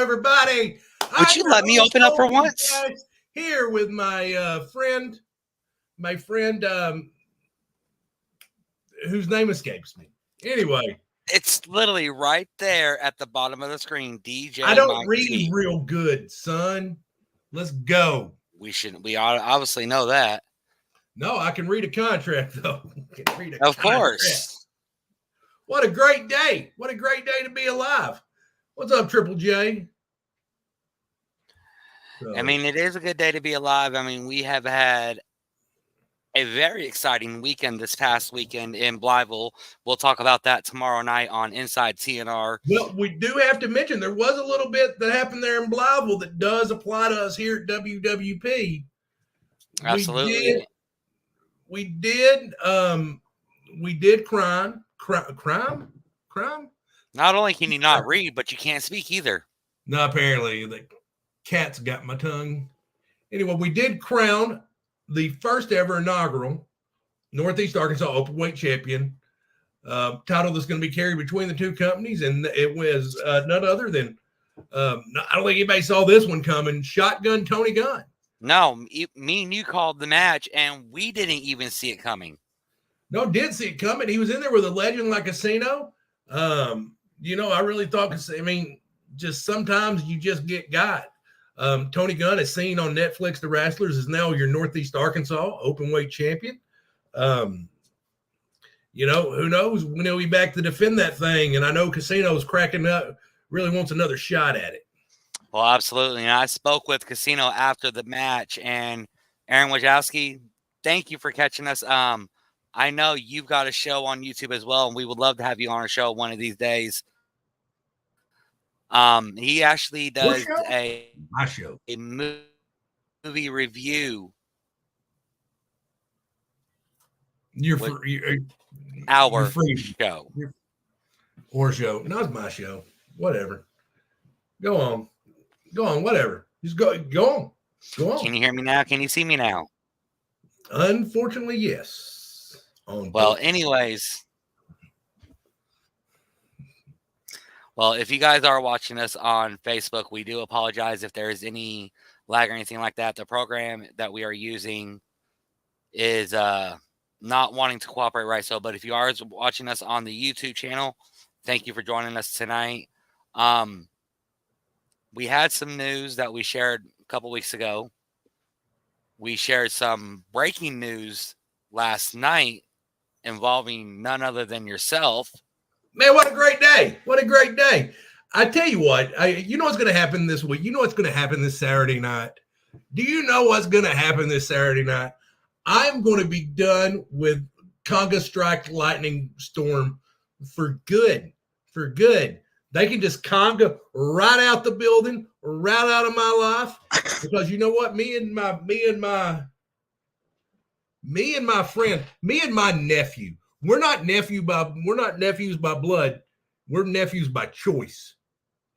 everybody. Would you let me open up for once? Here with my friend, whose name escapes me. Anyway. It's literally right there at the bottom of the screen, DJ. I don't read real good, son. Let's go. We obviously know that. No, I can read a contract, though. Of course. What a great day. What a great day to be alive. What's up, Triple J? So, I mean, it is a good day to be alive. I mean, we have had a very exciting weekend this past weekend in Blytheville. We'll talk about that tomorrow night on Inside TNR. Well, we do have to mention there was a little bit that happened there in Blytheville that does apply to us here at WWP. Absolutely. We did crime. Not only can you not read, but you can't speak either. No, apparently the cat's got my tongue. Anyway, we did crown the first ever inaugural Northeast Arkansas Openweight Champion. Title that's going to be carried between the two companies, and it was none other than I don't think anybody saw this one coming. Shotgun Tony Gunn. No, me and you called the match, and we didn't even see it coming. No, did see it coming. He was in there with a legend like Casino. I really thought, just sometimes you just get got. Tony Gunn, is seen on Netflix, The Wrestlers, is now your Northeast Arkansas Openweight Champion. Who knows when he'll be back to defend that thing. And I know Casino's cracking up, really wants another shot at it. Well, absolutely. And I spoke with Casino after the match, and Aaron Wojcicki, thank you for catching us. I know you've got a show on YouTube as well, and we would love to have you on our show one of these days. He actually does a movie review. Our free show. Or show. No, it's my show. Whatever. Go on, whatever. Just go on. Go on. Can you hear me now? Can you see me now? Unfortunately, yes. Well, anyways. Well, if you guys are watching us on Facebook, we do apologize if there is any lag or anything like that. The program that we are using is not wanting to cooperate right. So, but if you are watching us on the YouTube channel, thank you for joining us tonight. We had some news that we shared a couple weeks ago. We shared some breaking news last night involving none other than yourself. Man, what a great day. What a great day. I tell you what, you know what's going to happen this week? You know what's going to happen this Saturday night? Do you know what's going to happen this Saturday night? I'm going to be done with Conga Strike Lightning Storm for good. For good. They can just conga right out the building, right out of my life. Because you know what? Me and my friend, me and my nephew, we're not nephews by blood. We're nephews by choice.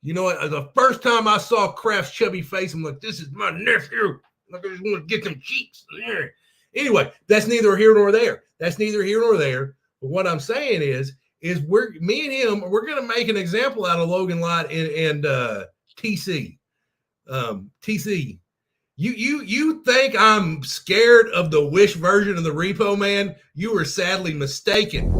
You know what? The first time I saw Kraft's chubby face, I'm like, this is my nephew. Like, I just want to get them cheeks. Anyway, that's neither here nor there. But what I'm saying is me and him, we're going to make an example out of Logan Light and TC. TC. You think I'm scared of the Wish version of the Repo Man? You are sadly mistaken.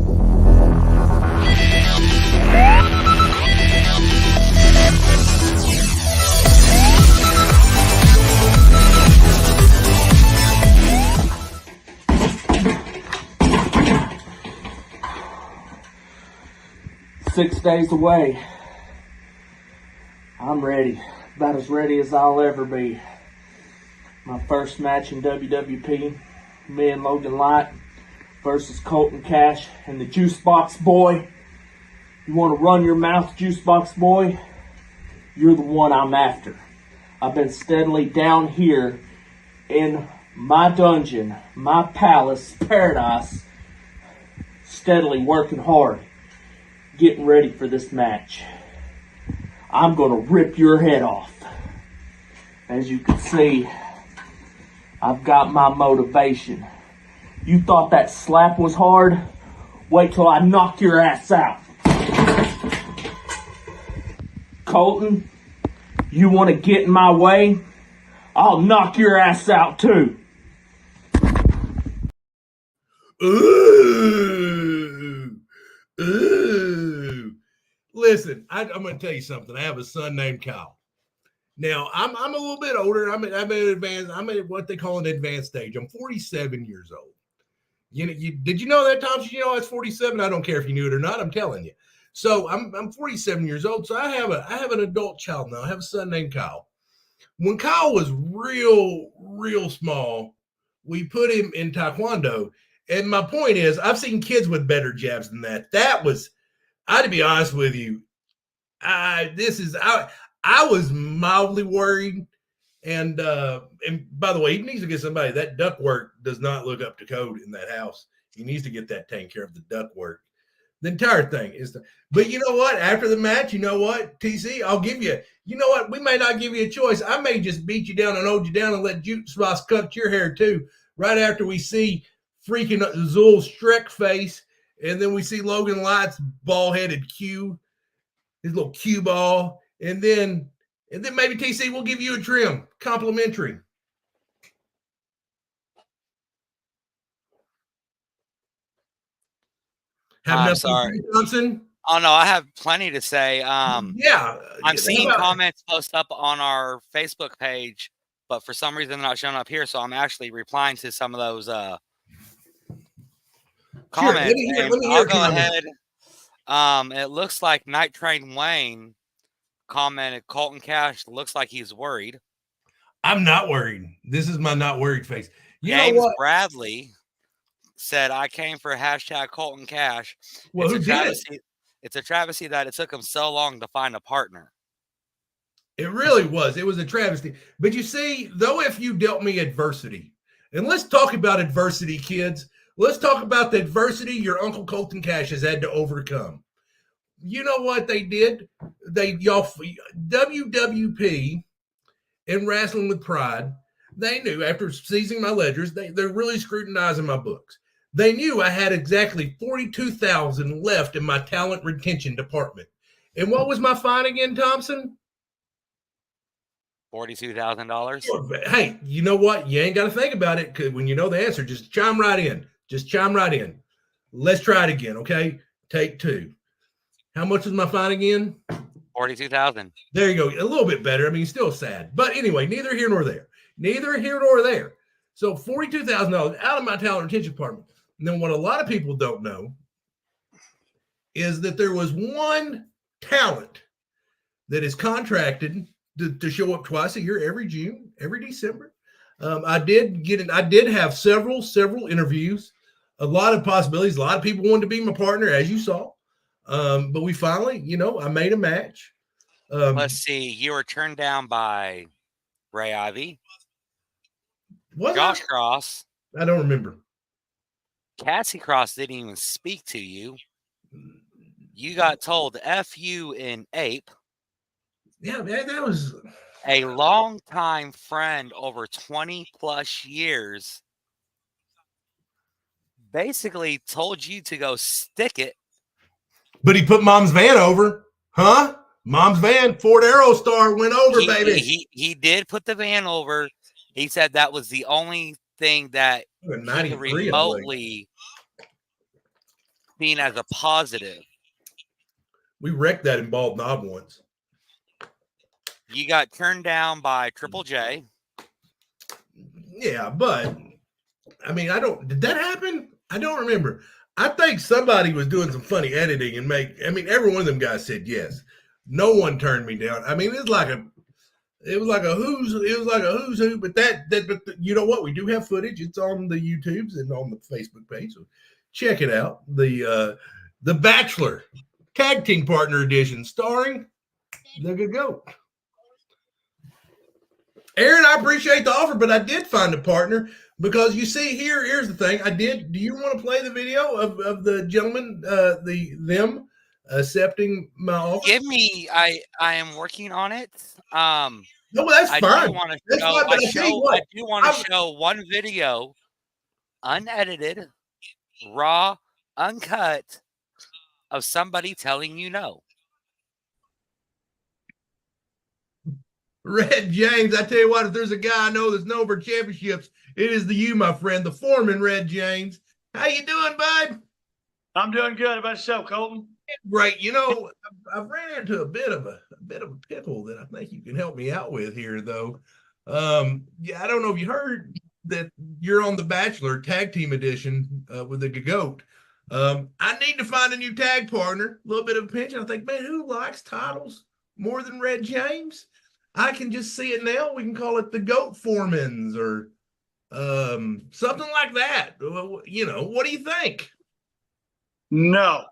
Six days away. I'm ready. About as ready as I'll ever be. My first match in WWP, me and Logan Light versus Colton Cash and the Juice Box Boy. You want to run your mouth, Juice Box Boy? You're the one I'm after. I've been steadily down here in my dungeon, my palace, paradise, steadily working hard, getting ready for this match. I'm going to rip your head off. As you can see, I've got my motivation. You thought that slap was hard? Wait till I knock your ass out. Colton, You want to get in my way? I'll knock your ass out too. Ooh. Ooh. Listen, I'm going to tell you something. I have a son named Kyle. Now, I'm a little bit older. I'm at what they call an advanced stage. I'm 47 years old. Did you know that, Thompson? You know I was 47. I don't care if you knew it or not. I'm telling you. So I'm 47 years old. So I have an adult child now. I have a son named Kyle. When Kyle was real small, we put him in Taekwondo. And my point is, I've seen kids with better jabs than that. I to be honest with you, I was mildly worried. And by the way, he needs to get somebody. That duct work does not look up to code in that house. He needs to get that taken care of, the duct work. The entire thing is, but you know what? After the match, you know what, TC, I'll give you, you know what? We may not give you a choice. I may just beat you down and hold you down and let Juice Box cut your hair too. Right after we see freaking Zul's Shrek face, and then we see Logan Light's ball-headed Q, his little cue ball, and then maybe TC will give you a trim, complimentary. I'm sorry, Johnson. Oh no, I have plenty to say. Yeah, I'm seeing comments post up on our Facebook page, but for some reason they're not showing up here. So I'm actually replying to some of those comments. Sure, let me hear I'll go ahead. It looks like Night Train Wayne commented, Colton Cash looks like he's worried. I'm not worried. This is my not worried face. James Bradley said, I came for hashtag Colton Cash. Well, who did it? It's a travesty that it took him so long to find a partner. It really was. It was a travesty. But you see, though, if you dealt me adversity, and let's talk about adversity, kids. Let's talk about the adversity your Uncle Colton Cash has had to overcome. You know what they did? WWP and Wrestling with Pride, they knew after seizing my ledgers, they're really scrutinizing my books. They knew I had exactly $42,000 left in my talent retention department. And what was my fine again, Thompson? $42,000. Hey, you know what? You ain't got to think about it, because when you know the answer, just chime right in. Let's try it again, okay? Take two. How much was my fine again? $42,000. There you go. A little bit better. I mean, still sad. But anyway, neither here nor there. So $42,000 out of my talent retention department. And then what a lot of people don't know is that there was one talent that is contracted to show up twice a year, every June, every December. I did have several interviews, a lot of possibilities. A lot of people wanted to be my partner, as you saw. But we finally, I made a match. Let's see. You were turned down by Ray Ivy. Josh Cross. I don't remember. Cassie Cross didn't even speak to you. You got told F you in ape. Yeah, man, that was a longtime friend over 20 plus years. Basically told you to go stick it. But he put Mom's van over. Huh? Mom's van, Ford Aerostar went over, baby. He did put the van over. He said that was the only thing that he could remotely seen as a positive. We wrecked that in Bald Knob once. You got turned down by Triple J. Yeah, but I mean, did that happen? I don't remember. I think somebody was doing some funny editing and every one of them guys said yes. No one turned me down. I mean, it was like a who's who, but but you know what? We do have footage. It's on the YouTubes and on the Facebook page. So check it out. The Bachelor Tag Team Partner Edition starring the Good Goat. Aaron, I appreciate the offer, but I did find a partner because you see here's the thing. Do you want to play the video of the gentleman, them accepting my offer? Give me, I am working on it. No, well, that's fine. I do want to show one video, unedited, raw, uncut, of somebody telling you no. Red James, I tell you what, if there's a guy I know that's known for championships, it is you, my friend, the foreman, Red James. How you doing, bud? I'm doing good. How about yourself, Colton? Great. You know, I've ran into a bit of a pickle that I think you can help me out with here, though. Yeah, I don't know if you heard that you're on the Bachelor Tag Team Edition with the GOAT. I need to find a new tag partner. A little bit of a pinch. I think, man, who likes titles more than Red James? I can just see it now. We can call it the GOAT Foremans or something like that. You know, what do you think? No,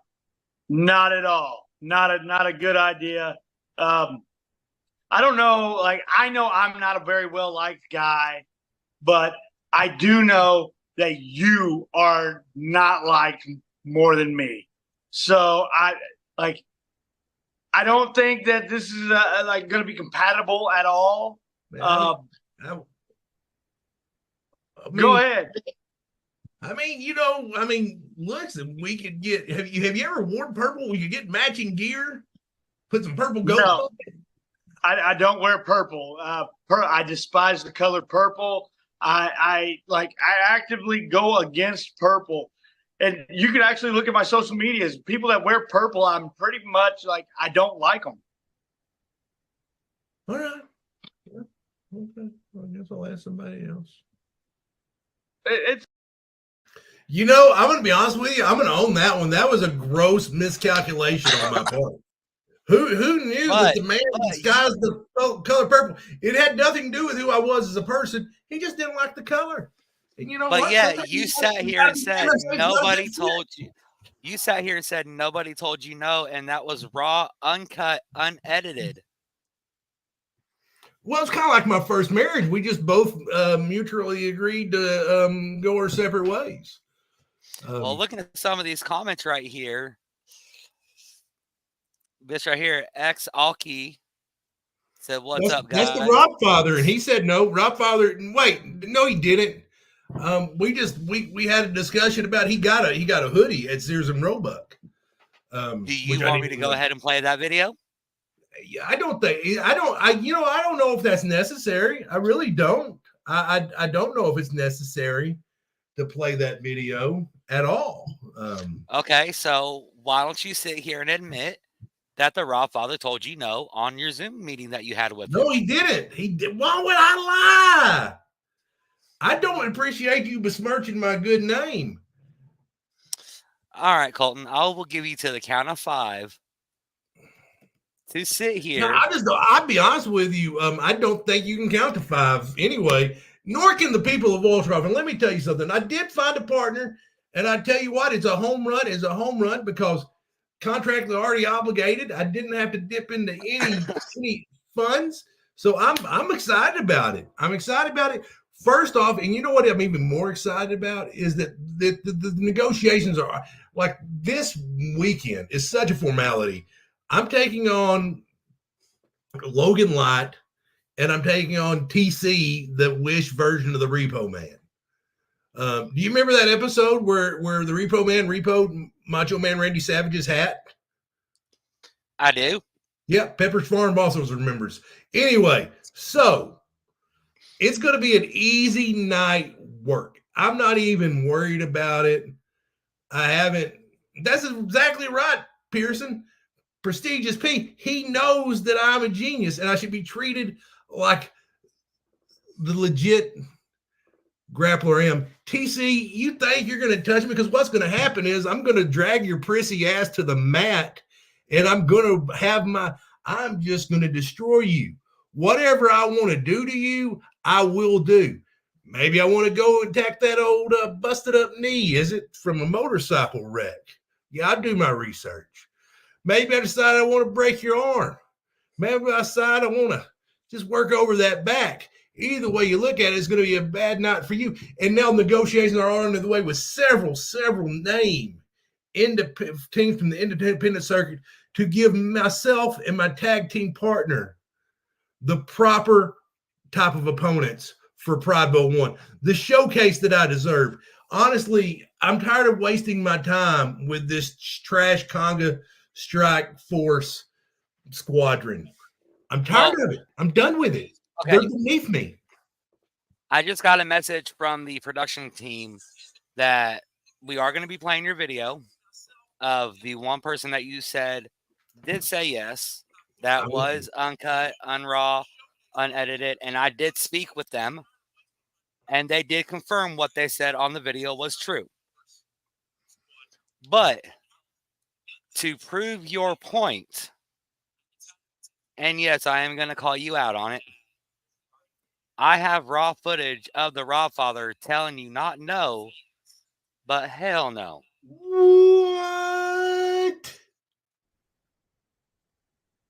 not at all. Not a good idea. I don't know. Like, I know I'm not a very well liked guy, but I do know that you are not liked more than me. So I don't think that this is like going to be compatible at all. Man, Go ahead. I mean, you know, listen, we could get. Have you ever worn purple? We could get matching gear. Put some purple gold. No, I don't wear purple. I despise the color purple. I actively go against purple. And you can actually look at my social medias. People that wear purple, I'm pretty much like, I don't like them. All right. Yeah. Okay. I guess I'll ask somebody else. It's You know, I'm going to be honest with you. I'm going to own that one. That was a gross miscalculation on my part. Who knew that the man disguised the color purple? It had nothing to do with who I was as a person. He just didn't like the color. And you know but what? yeah, you sat here and said nobody told you. You sat here and said nobody told you no, and that was raw, uncut, unedited. Well, it's kind of like my first marriage. We just both mutually agreed to go our separate ways. Well, looking at some of these comments right here, this right here, X Alki said, "What's up, guys?" That's the Rob Father, and he said no. Rob Father, wait, no, he didn't. We had a discussion about he got a hoodie at Sears and Roebuck. Do you want me to go ahead and play that video? Yeah, I don't know if that's necessary. I really don't. I don't know if it's necessary to play that video at all. Okay, so why don't you sit here and admit that the Rob Father told you no on your Zoom meeting that you had with him? No, he didn't. He did. Why would I lie? I don't appreciate you besmirching my good name. All right, Colton, I will give you to the count of 5 to sit here. No, I'll be honest with you. I don't think you can count to 5 anyway, nor can the people of Walstroff. And let me tell you something. I did find a partner, and I tell you what, it's a home run. It's a home run because contractually already obligated. I didn't have to dip into any funds. So I'm excited about it. I'm excited about it. First off, and you know what I'm even more excited about is that the negotiations are like this weekend is such a formality. I'm taking on Logan Light, and I'm taking on TC, the Wish version of the Repo Man. Do you remember that episode where the Repo Man repoed Macho Man Randy Savage's hat? I do. Yeah, Pepper's Farm also remembers. Anyway, so it's going to be an easy night work. I'm not even worried about it. I haven't. That's exactly right, Pearson. Prestigious P. He knows that I'm a genius and I should be treated like the legit grappler I am. TC, you think you're going to touch me? Because what's going to happen is I'm going to drag your prissy ass to the mat and I'm just going to destroy you. Whatever I want to do to you, I will do. Maybe I want to go and attack that old busted up knee. Is it from a motorcycle wreck? Yeah, I do my research. Maybe I decide I want to break your arm. Maybe I decide I want to just work over that back. Either way you look at it, it's going to be a bad night for you. And now negotiations are on the way with several named teams from the independent circuit to give myself and my tag team partner the proper type of opponents for Pride Bowl 1. The showcase that I deserve. Honestly, I'm tired of wasting my time with this trash conga strike force squadron. I'm tired of it. I'm done with it. Okay. They're beneath me. I just got a message from the production team that we are going to be playing your video of the one person that you said did say yes. That was uncut, unraw, unedited. And I did speak with them. And they did confirm what they said on the video was true. But to prove your point, and yes, I am going to call you out on it, I have raw footage of the Rob Father telling you not no, but hell no. What?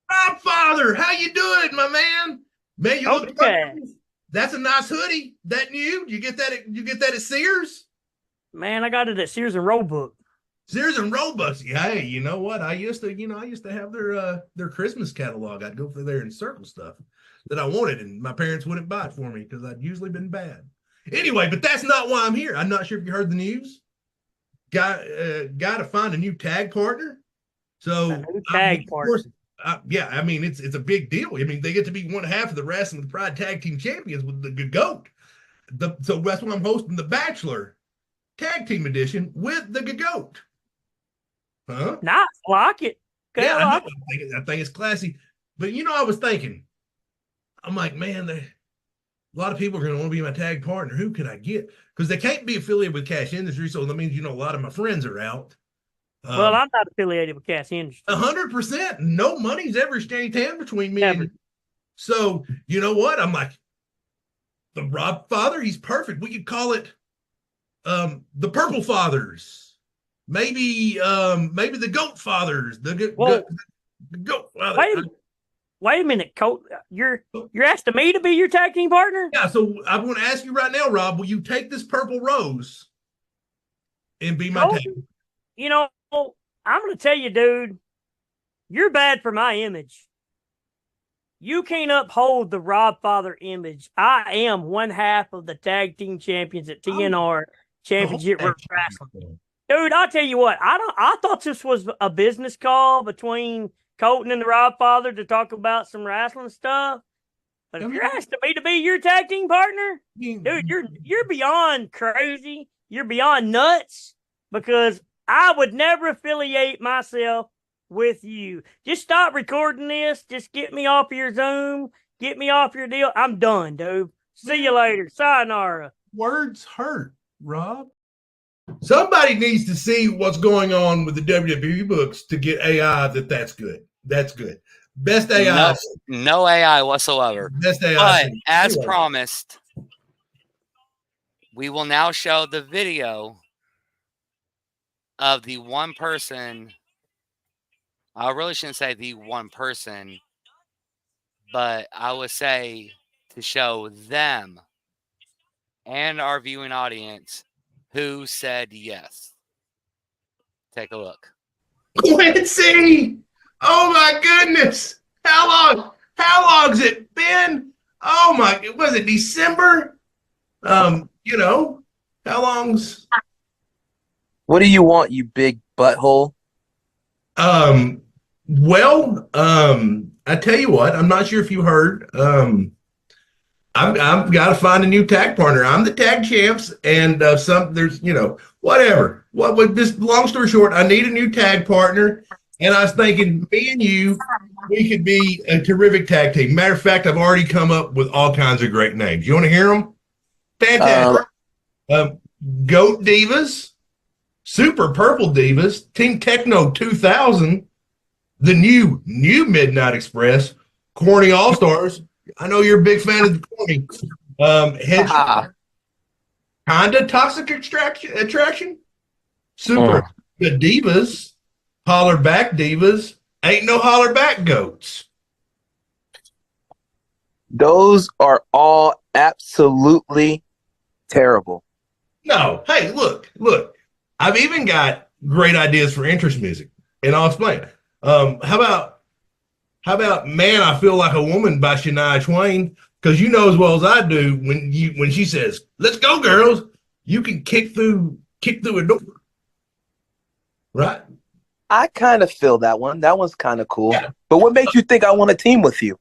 Rob Father, how you doing, my man? Man, you look perfect. That's a nice hoodie. That new? You get that at Sears? Man, I got it at Sears and Roebuck. Sears and Roebuck. Hey, you know what? I used to have their Christmas catalog. I'd go through there and circle stuff that I wanted, and my parents wouldn't buy it for me because I'd usually been bad. Anyway, but that's not why I'm here. I'm not sure if you heard the news. Got to find a new tag partner. So a new tag partner. Yeah, I mean it's a big deal. I mean they get to be one half of the Wrestling with Pride Tag Team Champions with the GOAT. So that's why I'm hosting the Bachelor Tag Team Edition with the GOAT. Huh? Nice, like it. Good, Yeah, like I think it's classy. But I was thinking, I'm like, man, a lot of people are going to want to be my tag partner. Who could I get? Because they can't be affiliated with Cash Industry, so that means a lot of my friends are out. Well, I'm not affiliated with Cash Industry. 100%. No money's ever exchanged hands between me and you. So, you know what? I'm like, the Rob Father, he's perfect. We could call it the Purple Fathers. Maybe the Goat Fathers. The Goat Father. Wait a minute, Colt. You're asking me to be your tag team partner? Yeah, so I want to ask you right now, Rob, will you take this purple rose and be my tag? I'm going to tell you, dude, you're bad for my image. You can't uphold the Rob Father image. I am one half of the tag team champions at TNR Championship Wrestling. Dude, I'll tell you what, I thought this was a business call between Colton and the Rob Father to talk about some wrestling stuff. But if you're asking me to be your tag team partner, dude, you're beyond crazy. You're beyond nuts, because I would never affiliate myself with you. Just stop recording this. Just get me off your Zoom. Get me off your deal. I'm done, dude. See you later. Sayonara. Words hurt, Rob. Somebody needs to see what's going on with the WWE books to get AI that's good. That's good. Best AI. No AI whatsoever. Best AI. But as promised, we will now show the video of the one person. I really shouldn't say the one person, but I would say to show them and our viewing audience who said yes. Take a look. Quincy! Oh my goodness! How long's it been? Oh my! Was it December? How long's? What do you want, you big butthole? I tell you what, I'm not sure if you heard. I've got to find a new tag partner. I'm the tag champs, and whatever. Just long story short, I need a new tag partner, and I was thinking, me and you, we could be a terrific tag team. Matter of fact, I've already come up with all kinds of great names. You want to hear them? Fantastic. Goat Divas, Super Purple Divas, Team Techno 2000, the new Midnight Express, Corny All Stars. I know you're a big fan of the Corny. Kinda Toxic Attraction, Super the Divas, Holler Back Divas, Ain't No Holler Back Goats. Those are all absolutely terrible. No, hey, look. I've even got great ideas for interest music, and I'll explain. How about Man, I Feel Like a Woman by Shania Twain? Because you know as well as I do, when she says, "Let's go, girls," you can kick through a door. Right? I kind of feel that one. That one's kind of cool. Yeah. But what makes you think I want to team with you?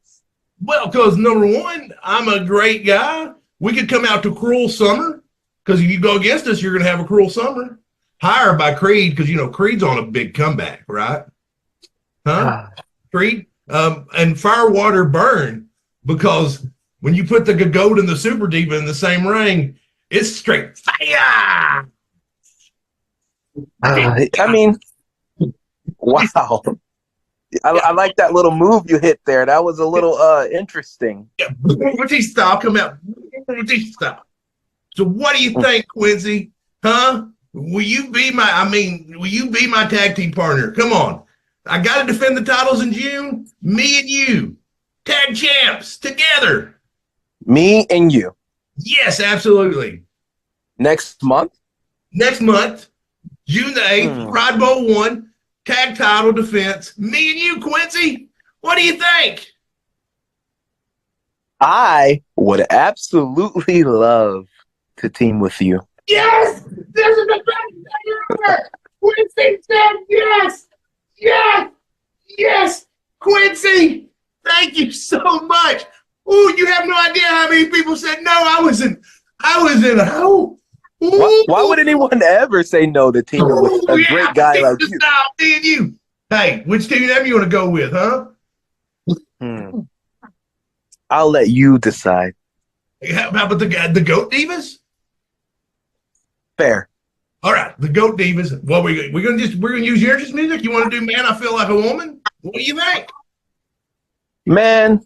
Well, because number one, I'm a great guy. We could come out to Cruel Summer because if you go against us, you're going to have a Cruel Summer. Higher by Creed because, Creed's on a big comeback, right? Huh? Creed? And Firewater Burn because when you put the Goat and the Super Diva in the same ring, it's straight fire. I mean, wow. I like that little move you hit there. That was a little interesting. Yeah, Quincy style come out. Quincy style. So what do you think, Quincy? Huh? Will you be my tag team partner? Come on. I got to defend the titles in June. Me and you. Tag champs together. Me and you. Yes, absolutely. Next month? Next month, June the 8th, Pride Bowl 1, tag title defense. Me and you, Quincy. What do you think? I would absolutely love to team with you. Yes! This is the best thing ever! Quincy said yes! Yes! Yes! Quincy! Thank you so much! Ooh, you have no idea how many people said no. I was in a hole. Why would anyone ever say no to teaming with a great guy like you? Me and you. Hey, which team name you want to go with, huh? I'll let you decide. How about the Goat Divas? Fair. All right, the Goat Divas. Well, we're gonna use your music. You want to do "Man, I Feel Like a Woman"? What do you think? Man,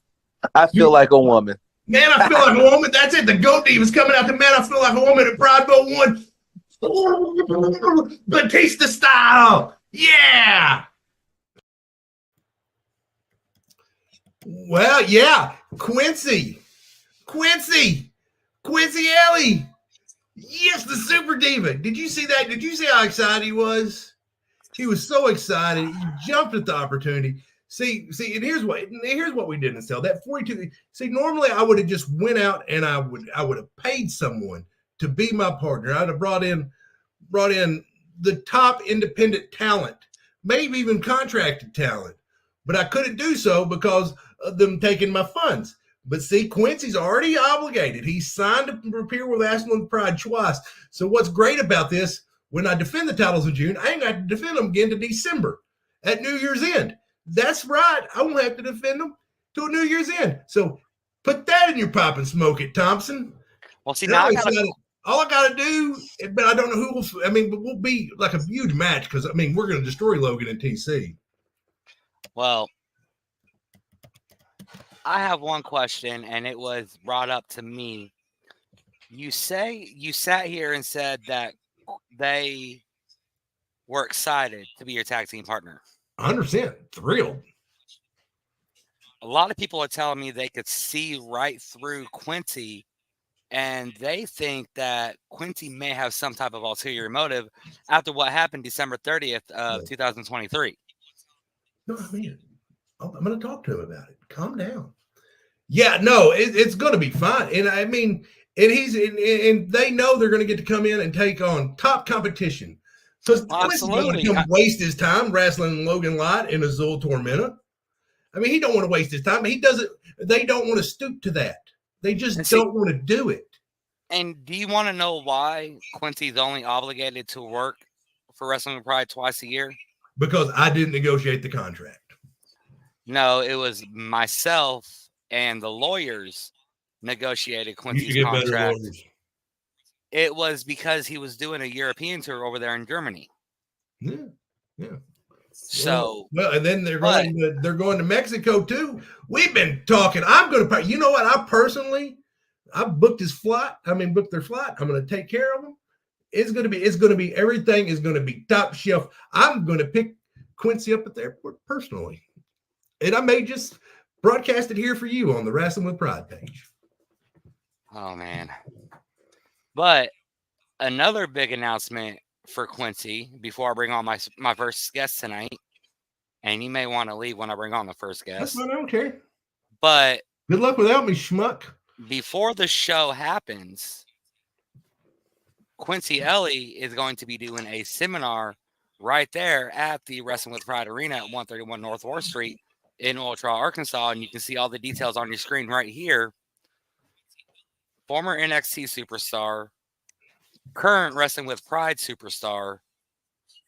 I feel like a woman. Man, I Feel Like a Woman. That's it. The Goat Divas coming out to "Man, I Feel Like a Woman" at Pride Bowl 1. Batista style. Yeah. Well, yeah. Quincy Ellie. Yes, the Super Diva. Did you see that? Did you see how excited he was? He was so excited. He jumped at the opportunity. See, and here's what we didn't sell. That 42. See, normally I would have just went out and I would have paid someone to be my partner. I'd have brought in the top independent talent, maybe even contracted talent. But I couldn't do so because of them taking my funds. But see, Quincy's already obligated. He's signed to appear with Ashland Pride twice. So what's great about this, when I defend the titles in June, I ain't got to defend them again to December at New Year's End. That's right. I won't have to defend them till New Year's End. So put that in your pipe and smoke it, Thompson. Well, see, now all I got to do, but I don't know who will. But we'll be like a huge match because we're going to destroy Logan and TC. Well, I have one question, and it was brought up to me. You say you sat here and said that they were excited to be your tag team partner. 100% thrilled. A lot of people are telling me they could see right through Quincy, and they think that Quincy may have some type of ulterior motive after what happened December 30th of 2023. No, I'm going to talk to him about it. Calm down. Yeah, no, it's going to be fine. And and they know they're going to get to come in and take on top competition. So Quincy's not going to come waste his time wrestling Logan Light in Azul Tormenta. He don't want to waste his time. He doesn't. They don't want to stoop to that. They just don't want to do it. And do you want to know why Quincy's only obligated to work for Wrestling Pride twice a year? Because I didn't negotiate the contract. No, it was myself and the lawyers negotiated Quincy's contract. It was because he was doing a European tour over there in Germany. Yeah. So and then they're going to Mexico too. We've been talking. I'm going to. You know what? I booked his flight. Booked their flight. I'm going to take care of them. It's going to be everything is going to be top shelf. I'm going to pick Quincy up at the airport personally, and I may just broadcast it here for you on the Wrestling with Pride page. Oh man! But another big announcement for Quincy before I bring on my first guest tonight, and you may want to leave when I bring on the first guest. That's fine, I don't care. But good luck without me, schmuck. Before the show happens, Quincy Ellie is going to be doing a seminar right there at the Wrestling with Pride Arena at 131 North 4th Street in Ultra, Arkansas, and you can see all the details on your screen right here. Former NXT superstar, current Wrestling with Pride superstar,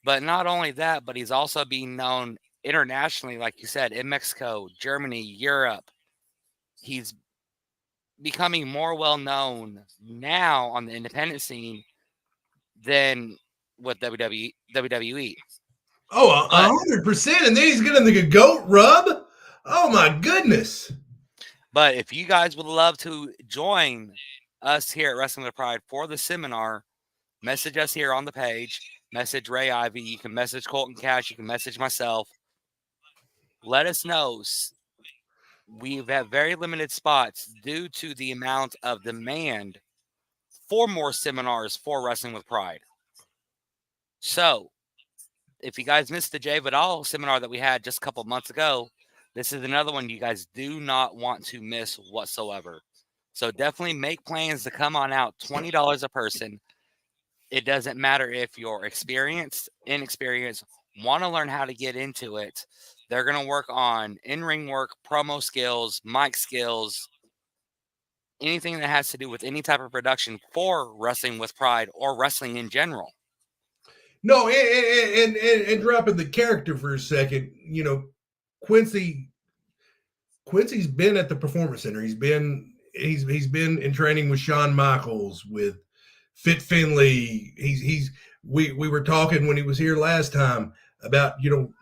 but not only that, but he's also being known internationally, like you said, in Mexico, Germany, Europe. He's becoming more well known now on the independent scene than with WWE. Oh, But 100%. And then he's getting the goat rub. Oh my goodness. But if you guys would love to join us here at Wrestling with Pride for the seminar, message us here on the page. Message Ray Ivy. You can message Colton Cash. You can message myself. Let us know. We've had very limited spots due to the amount of demand for more seminars for Wrestling with Pride. So, if you guys missed the Jay Vidal seminar that we had just a couple months ago, this is another one you guys do not want to miss whatsoever. So definitely make plans to come on out. $20 a person. It doesn't matter if you're experienced, inexperienced, want to learn how to get into it. They're going to work on in-ring work, promo skills, mic skills, anything that has to do with any type of production for Wrestling with Pride or wrestling in general. No, and dropping the character for a second, you know, Quincy's been at the Performance Center. He's been in training with Shawn Michaels, with Fit Finlay. We were talking when he was here last time about, you know,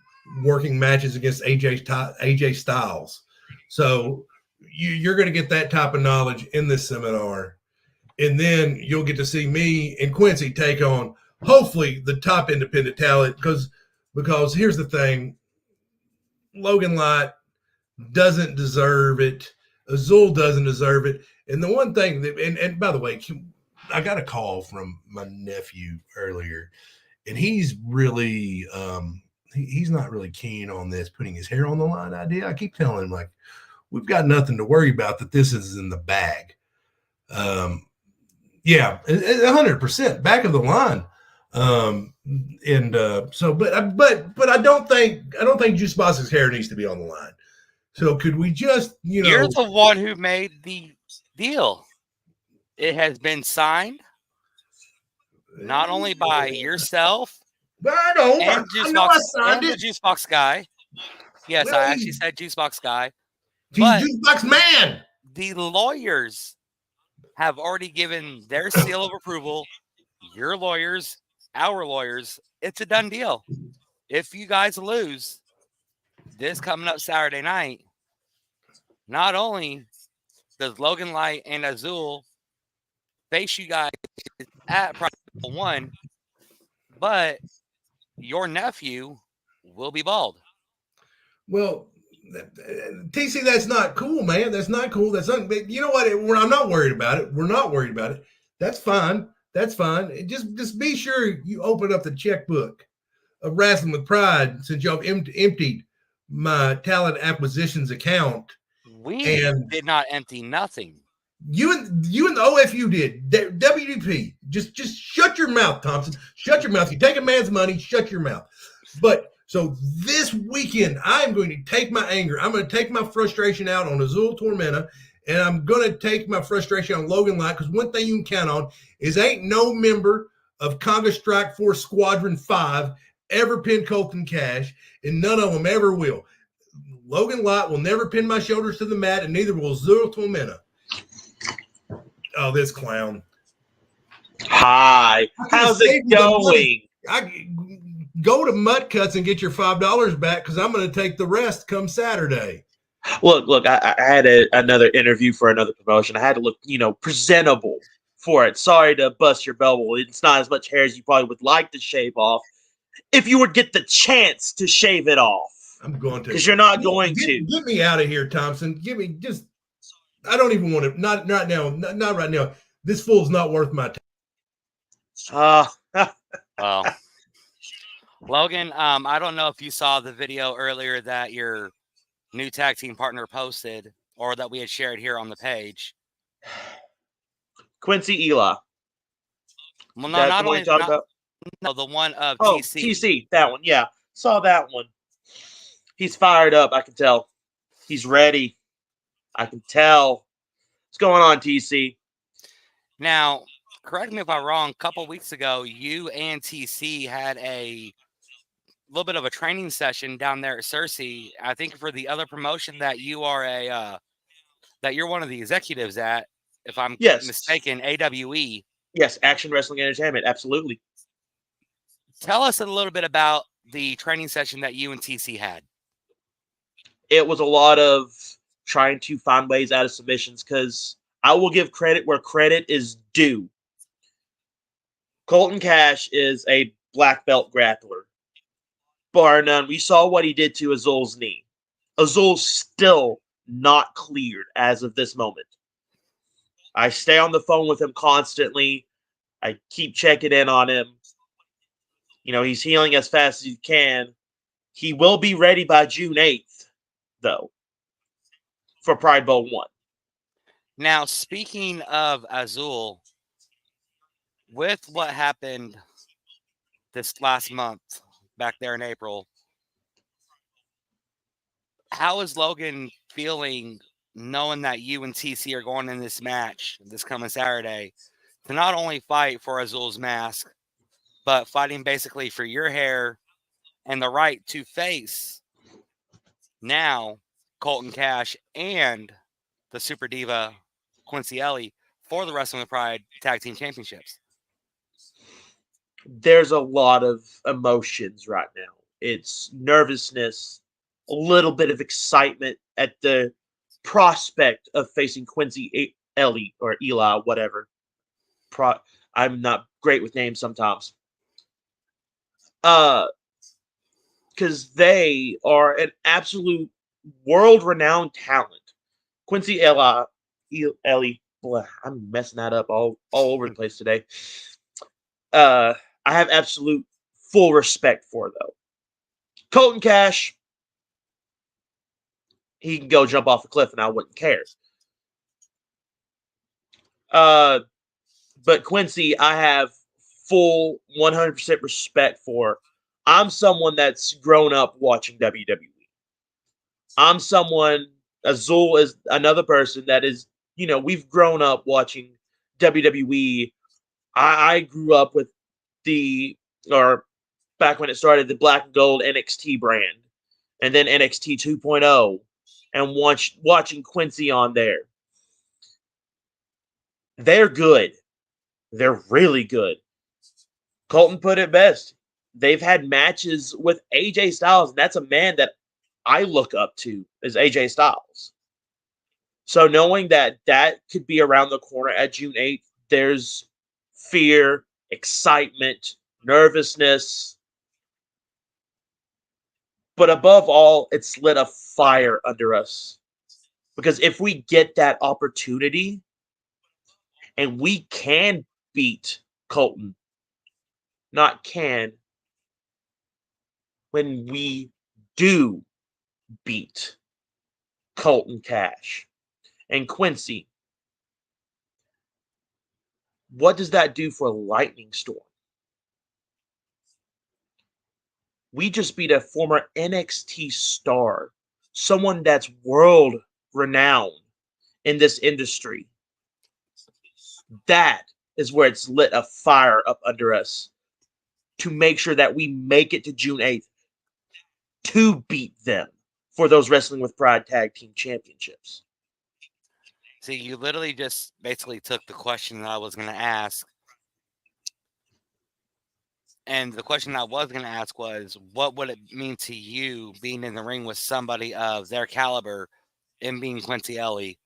working matches against AJ Styles. So you're going to get that type of knowledge in this seminar, and then you'll get to see me and Quincy take on hopefully the top independent talent, because here's the thing, Logan Light doesn't deserve it. Azul doesn't deserve it. And the one thing that, and by the way, I got a call from my nephew earlier, and he's really, he's not really keen on this putting his hair on the line idea. I keep telling him, like, we've got nothing to worry about, that this is in the bag. Yeah, 100% back of the line. So, but I don't think Juice Box's hair needs to be on the line. So could we just, you know, you're the one who made the deal. It has been signed not only by yourself and the Juice Box guy. Yes, I actually said Juice Box guy. He's Juice Box man. The lawyers have already given their seal of approval. Your lawyers, our lawyers, it's a done deal. If you guys lose this coming up Saturday night, not only does Logan Light and Azul face you guys at Pride 1, but your nephew will be bald. Well, TC, that's not cool, man. That's not cool. That's not, you know what? I'm not worried about it. We're not worried about it. That's fine. That's fine. Just be sure you open up the checkbook of Wrestling with Pride, since y'all emptied my talent acquisitions account. We did not empty nothing. You and the OFU did. WWP. Just shut your mouth, Thompson. Shut your mouth. You take a man's money, shut your mouth. But so this weekend, I'm going to take my anger. I'm going to take my frustration out on Azul Tormenta, and I'm going to take my frustration on Logan Light, because one thing you can count on is ain't no member of Conga Strike Force Squadron 5 ever pinned Colton Cash, and none of them ever will. Logan Light will never pin my shoulders to the mat, and neither will Azul Tormenta. Oh, this clown. Hi. How's it going? I go to Mutt Cuts and get your $5 back, because I'm going to take the rest come Saturday. Look, I had another interview for another promotion. I had to look, presentable for it. Sorry to bust your bubble. It's not as much hair as you probably would like to shave off. If you would get the chance to shave it off. I'm going to. Because you're not going to. Get me out of here, Thompson. Give me just, I don't even want to. Not right now. Not right now. This fool's not worth my time. Well, Logan, I don't know if you saw the video earlier that your new tag team partner posted, or that we had shared here on the page. Quincy Eli. Well, no, not only about. No, the one of TC. TC, that one. Yeah, saw that one. He's fired up, I can tell. He's ready. I can tell. What's going on, TC? Now, correct me if I'm wrong. A couple weeks ago, you and TC had a little bit of a training session down there at Cersei. I think for the other promotion that you are that you're one of the executives at, if I'm mistaken, AWE. Yes, Action Wrestling Entertainment. Absolutely. Tell us a little bit about the training session that you and TC had. It was a lot of trying to find ways out of submissions because I will give credit where credit is due. Colton Cash is a black belt grappler. Bar none. We saw what he did to Azul's knee. Azul's still not cleared as of this moment. I stay on the phone with him constantly. I keep checking in on him. You know, he's healing as fast as he can. He will be ready by June 8th, though, for Pride Bowl 1. Now, speaking of Azul, with what happened this last month back there in April, how is Logan feeling knowing that you and TC are going in this match this coming Saturday to not only fight for Azul's mask, but fighting basically for your hair and the right to face now Colton Cash and the Super Diva Quincy Ellie for the Wrestling with Pride Tag Team Championships? There's a lot of emotions right now. It's nervousness, a little bit of excitement at the prospect of facing Quincy Ellie or Eli, whatever. I'm not great with names sometimes. Because they are an absolute world-renowned talent. Quincy Ellie, I'm messing that up all over the place today. I have absolute full respect for, though. Colton Cash, he can go jump off a cliff and I wouldn't care. But Quincy, I have full 100% respect for. I'm someone that's grown up watching WWE. I'm someone, Azul is another person that is, you know, we've grown up watching WWE. I grew up with back when it started, the black and gold NXT brand, and then NXT 2.0, and watching Quincy on there. They're good. They're really good. Colton put it best. They've had matches with AJ Styles, and that's a man that I look up to, is AJ Styles. So knowing that that could be around the corner at June 8th, there's fear, excitement, nervousness. But above all, it's lit a fire under us. Because if we get that opportunity and we can beat Colton, not can, when we do beat Colton Cash and Quincy, what does that do for Lightning Storm? We just beat a former NXT star, someone that's world renowned in this industry. That is where it's lit a fire up under us to make sure that we make it to June 8th to beat them for those Wrestling with Pride Tag Team Championships. See, you literally just basically took the question that I was going to ask. And the question I was going to ask was, what would it mean to you being in the ring with somebody of their caliber and being Quincy Ellie?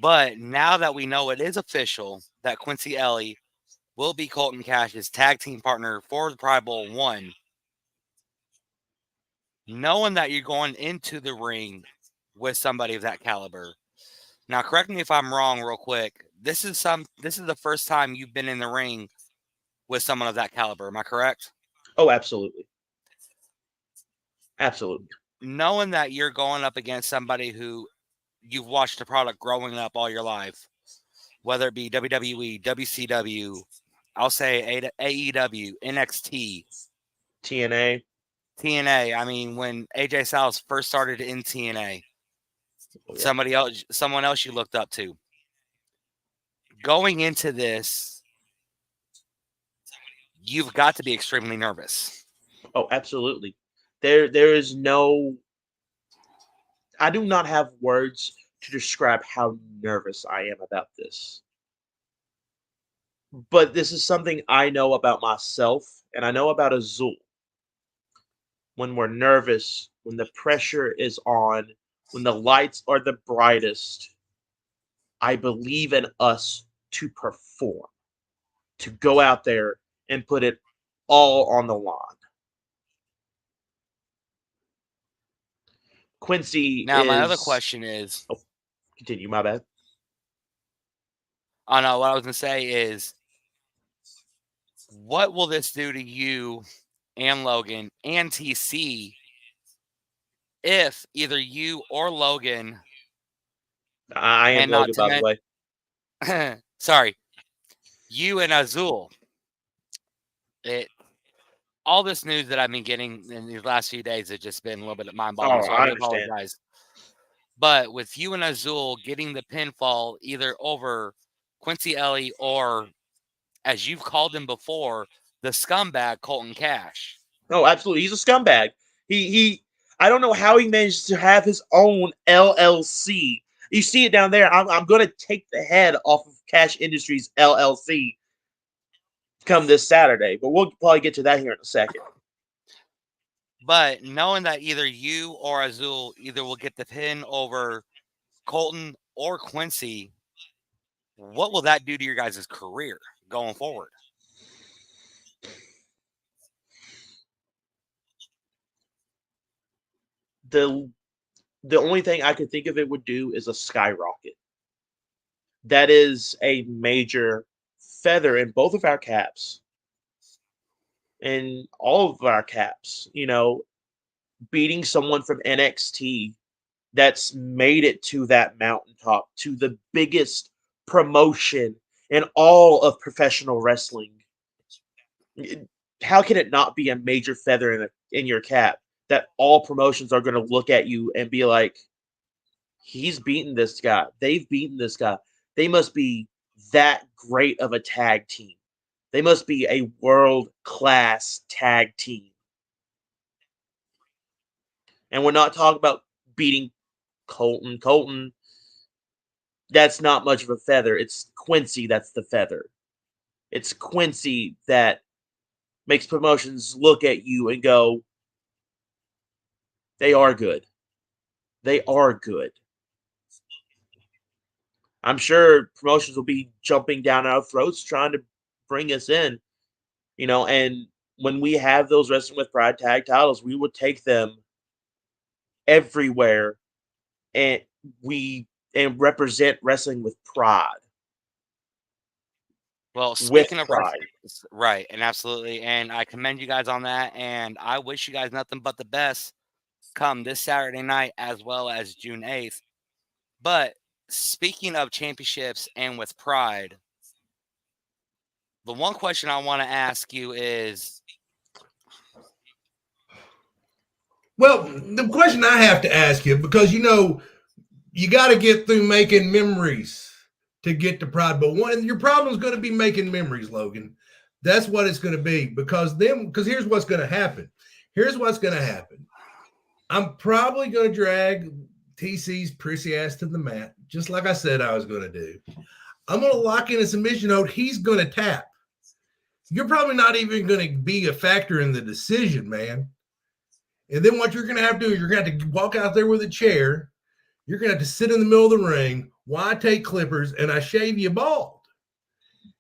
But now that we know it is official that Quincy Ellie will be Colton Cash's tag team partner for the Pride Bowl 1, knowing that you're going into the ring with somebody of that caliber. Now, correct me if I'm wrong real quick. This is the first time you've been in the ring with someone of that caliber. Am I correct? Oh, absolutely. Absolutely. Knowing that you're going up against somebody who you've watched the product growing up all your life, whether it be WWE, WCW, I'll say AEW, NXT, TNA. TNA. I mean, when AJ Styles first started in TNA, someone else you looked up to. Going into this, you've got to be extremely nervous. Oh, absolutely. There is no. I do not have words to describe how nervous I am about this. But this is something I know about myself, and I know about Azul. When we're nervous, when the pressure is on, when the lights are the brightest, I believe in us to perform, to go out there and put it all on the line. Quincy Now, my other is. question is. Oh, continue. My bad. Oh no, what I was gonna say is, what will this do to you and Logan and TC if either you or Logan, I am and not Logan, to by the way. sorry, you and Azul, all this news that I've been getting in these last few days has just been a little bit mind-boggling, so I do understand. apologize. But with you and Azul getting the pinfall either over Quincy Ellie or, as you've called him before, the scumbag Colton Cash. No, absolutely. He's a scumbag. He I don't know how he managed to have his own LLC. You see it down there. I'm going to take the head off of Cash Industries LLC come this Saturday, but we'll probably get to that here in a second. But knowing that either you or Azul either will get the pin over Colton or Quincy, what will that do to your guys' career going forward? The only thing I could think of it would do is a skyrocket. That is a major feather in both of our caps. In all of our caps, beating someone from NXT that's made it to that mountaintop, to the biggest promotion in all of professional wrestling. How can it not be a major feather in your cap that all promotions are going to look at you and be like, he's beaten this guy. They've beaten this guy. They must be that great of a tag team. They must be a world-class tag team. And we're not talking about beating Colton. Colton, that's not much of a feather. It's Quincy that's the feather. It's Quincy that makes promotions look at you and go, they are good. They are good. I'm sure promotions will be jumping down our throats trying to bring us in, and when we have those Wrestling with Pride tag titles, we would take them everywhere and represent wrestling with pride. Well, speaking of pride, right, and absolutely, and I commend you guys on that, and I wish you guys nothing but the best come this Saturday night as well as June 8th. But speaking of championships and with pride, the one question I want to ask you is... Well, the question I have to ask you, because, you got to get through making memories to get to pride. But your problem is going to be making memories, Logan. That's what it's going to be, because here's what's going to happen. I'm probably going to drag TC's prissy ass to the mat, just like I said I was going to do. I'm going to lock in a submission hold. He's going to tap. You're probably not even going to be a factor in the decision, man. And then what you're going to have to do is you're going to have to walk out there with a chair. You're going to have to sit in the middle of the ring while I take clippers and I shave you bald.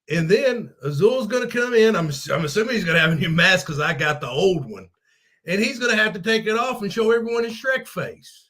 And then Azul's going to come in. I'm assuming he's going to have a new mask because I got the old one. And he's going to have to take it off and show everyone his Shrek face.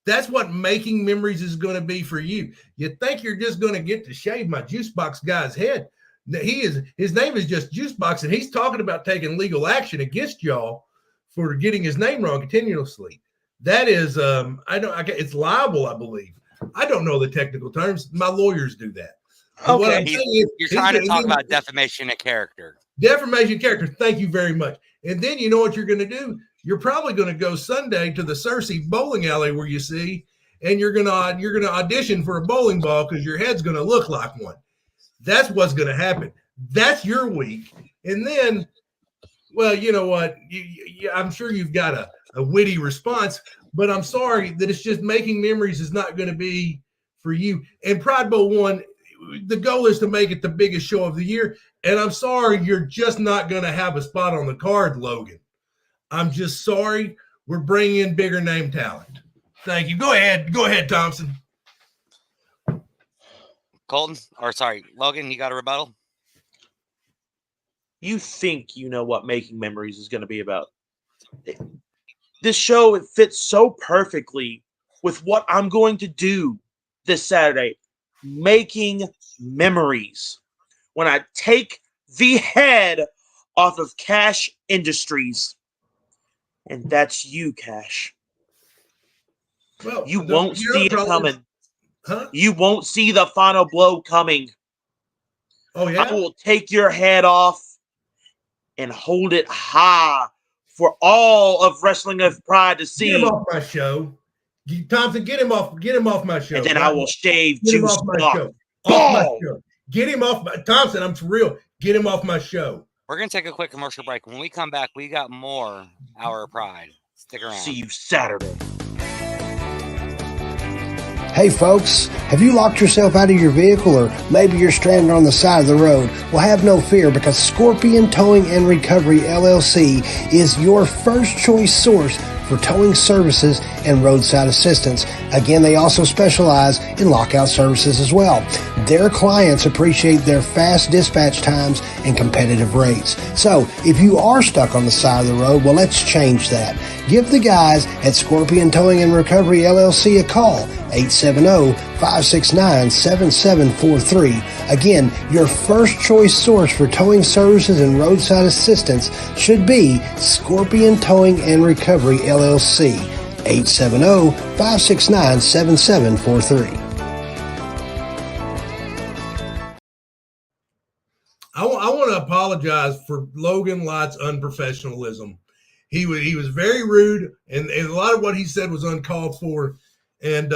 That's what making memories is going to be for you. You think you're just going to get to shave my juice box guy's head. His name is just Juice Box, and he's talking about taking legal action against y'all for getting his name wrong continuously. That is, it's liable, I believe. I don't know the technical terms. My lawyers do that. Okay, what I'm saying is, you're trying to talk about defamation of character. Defamation of character. Thank you very much. And then you know what you're going to do? You're probably going to go Sunday to the Cersei bowling alley where you see, and you're gonna audition for a bowling ball because your head's gonna look like one. That's what's gonna happen. That's your week, and then, well, you know what? I'm sure you've got a witty response, but I'm sorry that it's just Making Memories is not going to be for you. And Pride Bowl 1, the goal is to make it the biggest show of the year. And I'm sorry, you're just not going to have a spot on the card, Logan. I'm just sorry. We're bringing in bigger name talent. Thank you. Go ahead, Thompson. Colton, or sorry, Logan, you got a rebuttal? You think you know what Making Memories is going to be about. This show, it fits so perfectly with what I'm going to do this Saturday. Making Memories. When I take the head off of Cash Industries. And that's you, Cash. Well, you won't see it coming. Huh? You won't see the final blow coming. Oh, yeah? I will take your head off and hold it high for all of Wrestling of Pride to see. Get him off my show. Thompson, get him off my show. And then I will shave Get him Juice off my off. show. Off my show. Get him off my Thompson, I'm for real. Get him off my show. We're going to take a quick commercial break. When we come back, we got more Hour of Pride. Stick around. See you Saturday. Hey folks, have you locked yourself out of your vehicle, or maybe you're stranded on the side of the road? Well, have no fear, because Scorpion Towing and Recovery LLC is your first choice source for towing services and roadside assistance. Again, they also specialize in lockout services as well. Their clients appreciate their fast dispatch times and competitive rates. So if you are stuck on the side of the road, well, let's change that. Give the guys at Scorpion Towing and Recovery LLC a call, 870-569-7743. Again, your first choice source for towing services and roadside assistance should be Scorpion Towing and Recovery LLC, 870-569-7743. I want to apologize for Logan Lott's unprofessionalism. He was very rude, and a lot of what he said was uncalled for. And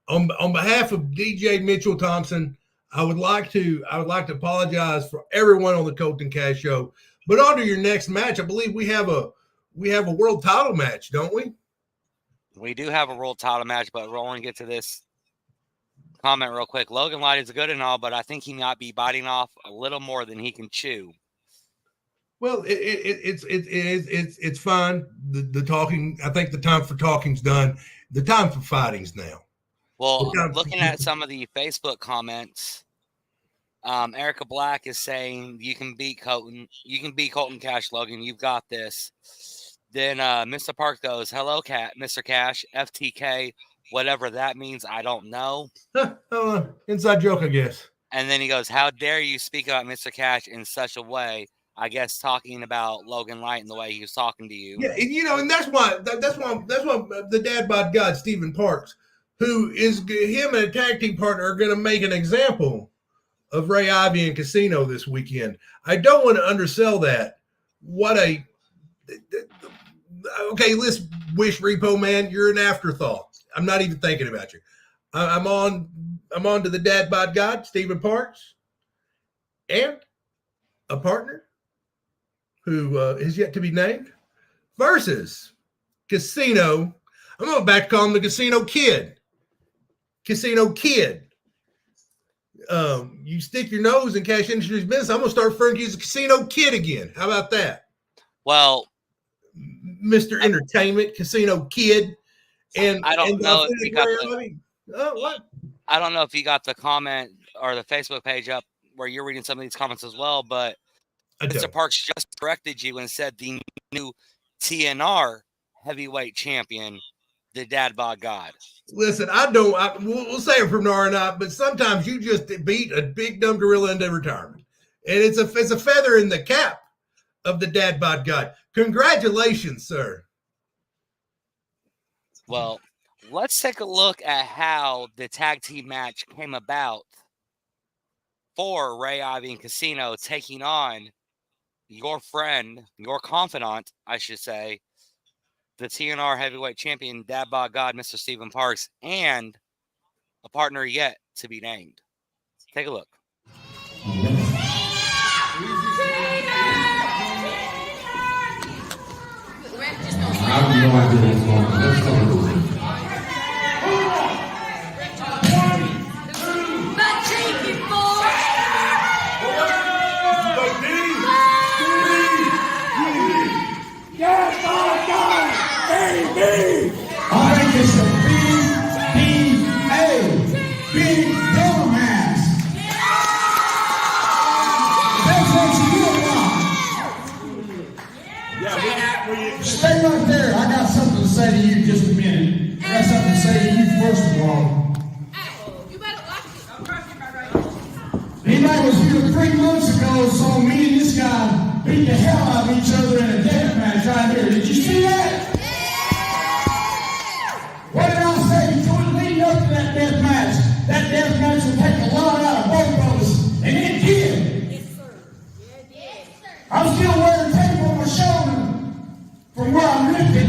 on behalf of DJ Mitchell Thompson, I would like to apologize for everyone on the Colton Cash Show. But on to your next match. I believe we have a world title match, don't we? We do have a world title match, but we're only get to this comment real quick. Logan Light is good and all, but I think he might be biting off a little more than he can chew. Well, it's fine. The talking, I think the time for talking's done. The time for fighting's now. Well, looking at some of the Facebook comments, Erica Black is saying you can beat Colton. You can beat Colton Cash, Logan. You've got this. Then Mr. Park goes, hello, Mr. Cash, FTK, whatever that means. I don't know. Inside joke, I guess. And then he goes, how dare you speak about Mr. Cash in such a way? I guess talking about Logan Light and the way he was talking to you. Yeah, and that's why the dad bod God, Stephen Parks, who is him and a tag team partner are going to make an example of Ray Ivy and Casino this weekend. I don't want to undersell that. Okay, let's wish Repo Man, you're an afterthought. I'm not even thinking about you. I'm on to the dad bod God, Stephen Parks, and a partner who is yet to be named, versus Casino. I'm going back to call him the Casino Kid. Casino Kid. You stick your nose in Cash Industries business, I'm going to start referring to you as a Casino Kid again. How about that? Well, Mr. Entertainment, Casino Kid. And I don't know if you got I don't know if you got the comment or the Facebook page up where you're reading some of these comments as well, but Mr. Parks just corrected you and said the new TNR heavyweight champion, the Dad Bod God. Listen, we'll say it from now on out, but sometimes you just beat a big dumb gorilla into retirement. And it's a feather in the cap of the Dad Bod God. Congratulations, sir. Well, let's take a look at how the tag team match came about for Ray Ivy and Casino taking on your friend, your confidant, I should say, the TNR heavyweight champion, Dad Bod God, Mr. Stephen Parks, and a partner yet to be named. Take a look. I have no idea what's going on. Let's go. All right, it's a BDA, Big Dumbass. That's what you want. Stay right there. I got something to say to you in just a minute. I got something to say to you first of all. Anybody was here 3 months ago saw me and this guy beat the hell out of each other in a death match right here. Did you see that? What did I say leading up to that death match? That death match would take a lot out of both of us, and it did. Yes, sir. Yes, sir. I'm still wearing tape on my shoulder from where I ripped it.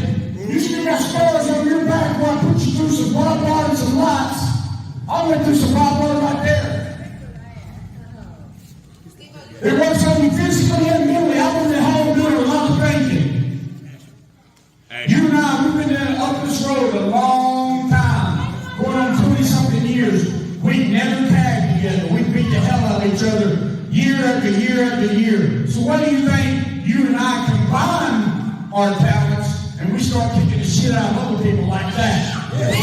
You still got scars on your back where I put you through some barbed wire and some lights. I went through some barbed wire right there. It works on me physically and mentally. I've been at home doing a lot of thinking. You and I, we've been up this road a long time, going on 20-something years. We never tagged together. We beat the hell out of each other year after year after year. So what do you think? You and I combine our talents and we start kicking the shit out of other people like that. Yeah.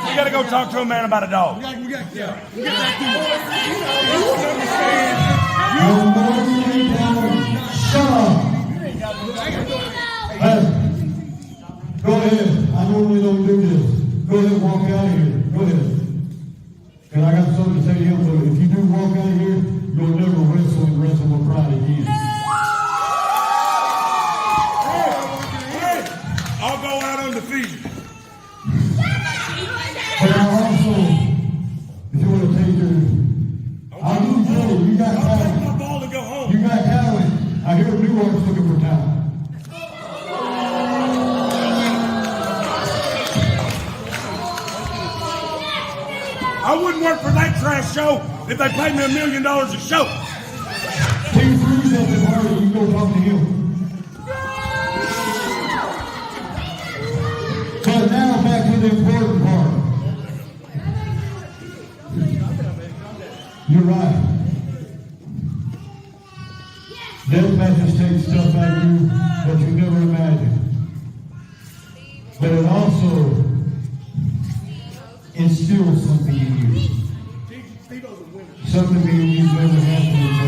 We gotta go talk to a man about a dog. Shut up. Hey, go ahead. I normally don't do this. Go ahead and walk out of here. Go ahead. And I got something to say to him, but if you do walk out of here, you'll never wrestle and wrestle with pride again. I'll go out undefeated. But I also, if you want to take your, I'll do you. You got talent. My ball and go home. You got talent. I hear New York's looking for talent. I wouldn't work for that trash show if they paid me $1 million a show. King Cruz up in Harley, you go talk to him. But now back to the important part. You're right. Death matches take stuff out of you that you never imagined. But it also instills something in you. Something that you've never had for each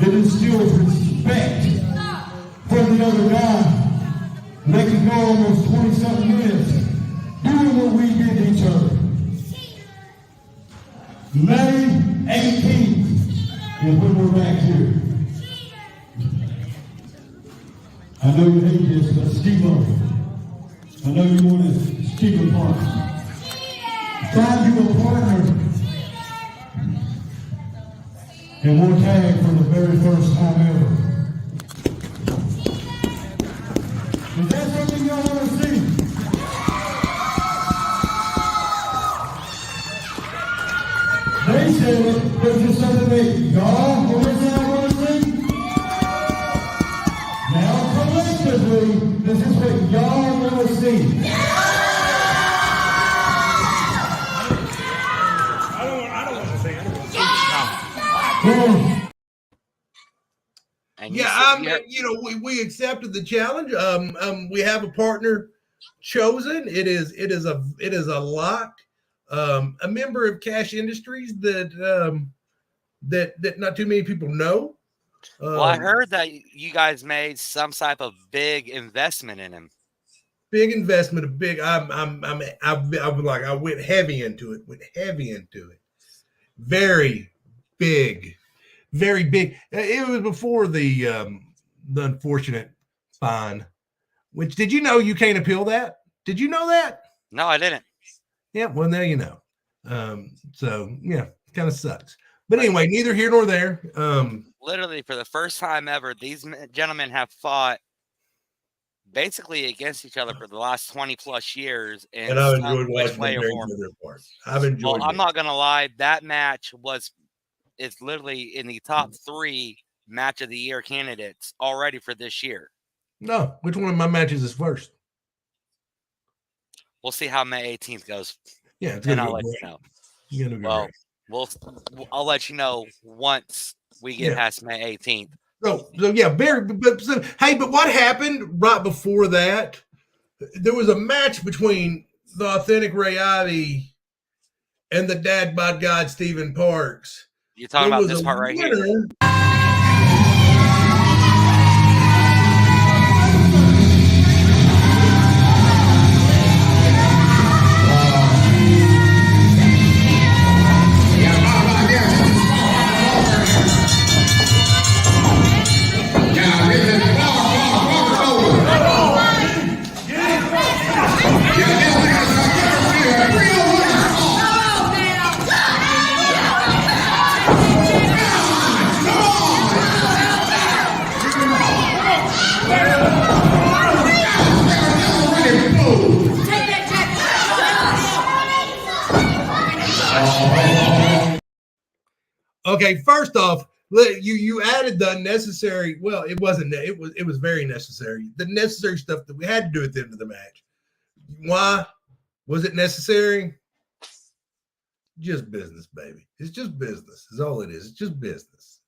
other. It instills respect for the other guy. They can go almost 20-something minutes doing what we did to each other. May 18th is when we're back here. I know you hate this, but Steve-O, I know you want to Stephen Parks. Find you a partner and we'll tag for the very first time ever. Is that something y'all want to see? They said it, but just something that y'all want to see? Now collectively, this is what y'all want to see. I don't want to say it. We accepted the challenge. We have a partner chosen. It is a lock. A member of Cash Industries that not too many people know. Well, I heard that you guys made some type of big investment in him. Big investment, I went heavy into it. Very big, very big. It was before the unfortunate fine Which, did you know you can't appeal that? Did you know that? No, I didn't. Yeah, well, now you know. So yeah, kind of sucks. But anyway, neither here nor there. Literally, for the first time ever, these gentlemen have fought basically against each other for the last 20 plus years. And I've enjoyed watching their parts. I've enjoyed. Well, I'm not gonna lie, that match it's literally in the top 3 match of the year candidates already for this year. No, which one of my matches is first? We'll see how May 18th goes. Yeah, it's gonna I'll go let great. you know. It's gonna go great. I'll let you know once we get past May 18th. So yeah, but what happened right before that? There was a match between the authentic Ray Ivy and the dad bod God Stephen Parks. You're talking about this part right here. Okay, first off, you added the necessary. Well, it wasn't. It was very necessary. The necessary stuff that we had to do at the end of the match. Why was it necessary? Just business, baby. It's just business. Is all it is. It's just business.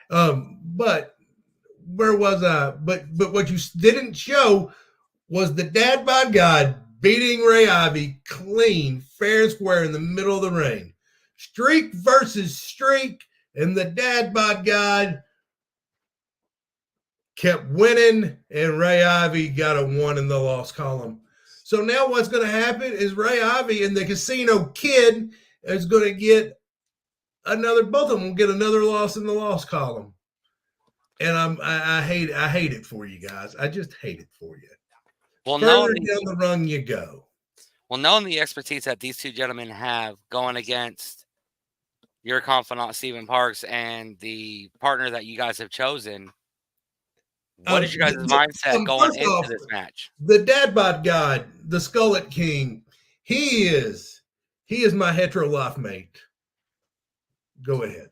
But where was I? But what you didn't show was the dad bod God beating Ray Ivy clean, fair and square in the middle of the ring. Streak versus streak. And the dad bod God kept winning, and Ray Ivy got a 1 in the loss column. So now what's going to happen is Ray Ivy and the Casino Kid is going to get both of them will get another loss in the loss column. And I hate it for you guys. I just hate it for you. Well, further down the rung you go. Well, knowing the expertise that these two gentlemen have going against your confidant, Stephen Parks, and the partner that you guys have chosen, what is your guys' mindset going into this match? The dad bod God, the Skullet King, he is my hetero life mate. Go ahead.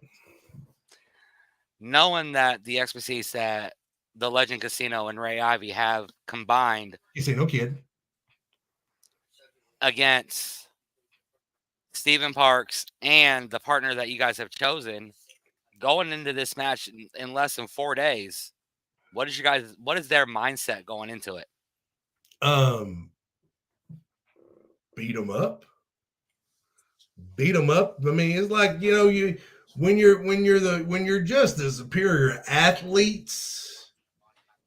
Knowing that the expertise that the Legend Casino and Ray Ivy have combined, Casino Kid, against Stephen Parks and the partner that you guys have chosen, going into this match in less than 4 days, what is their mindset going into it? Beat them up. I mean, it's like, when you're just the superior athletes,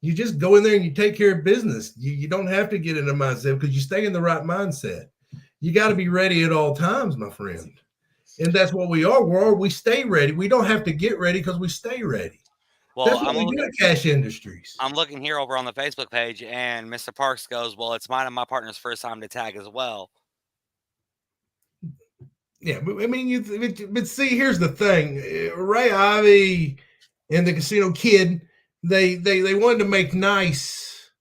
you just go in there and you take care of business. You don't have to get in a mindset because you stay in the right mindset. You got to be ready at all times, my friend. And that's what we are. We stay ready. We don't have to get ready because we stay ready. Well, that's what we do at Cash Industries. I'm looking here over on the Facebook page, and Mr. Parks goes, well, it's mine and my partner's first time to tag as well. Yeah, but I mean, but see, here's the thing. Ray Ivy and the Casino Kid, they wanted to make nice.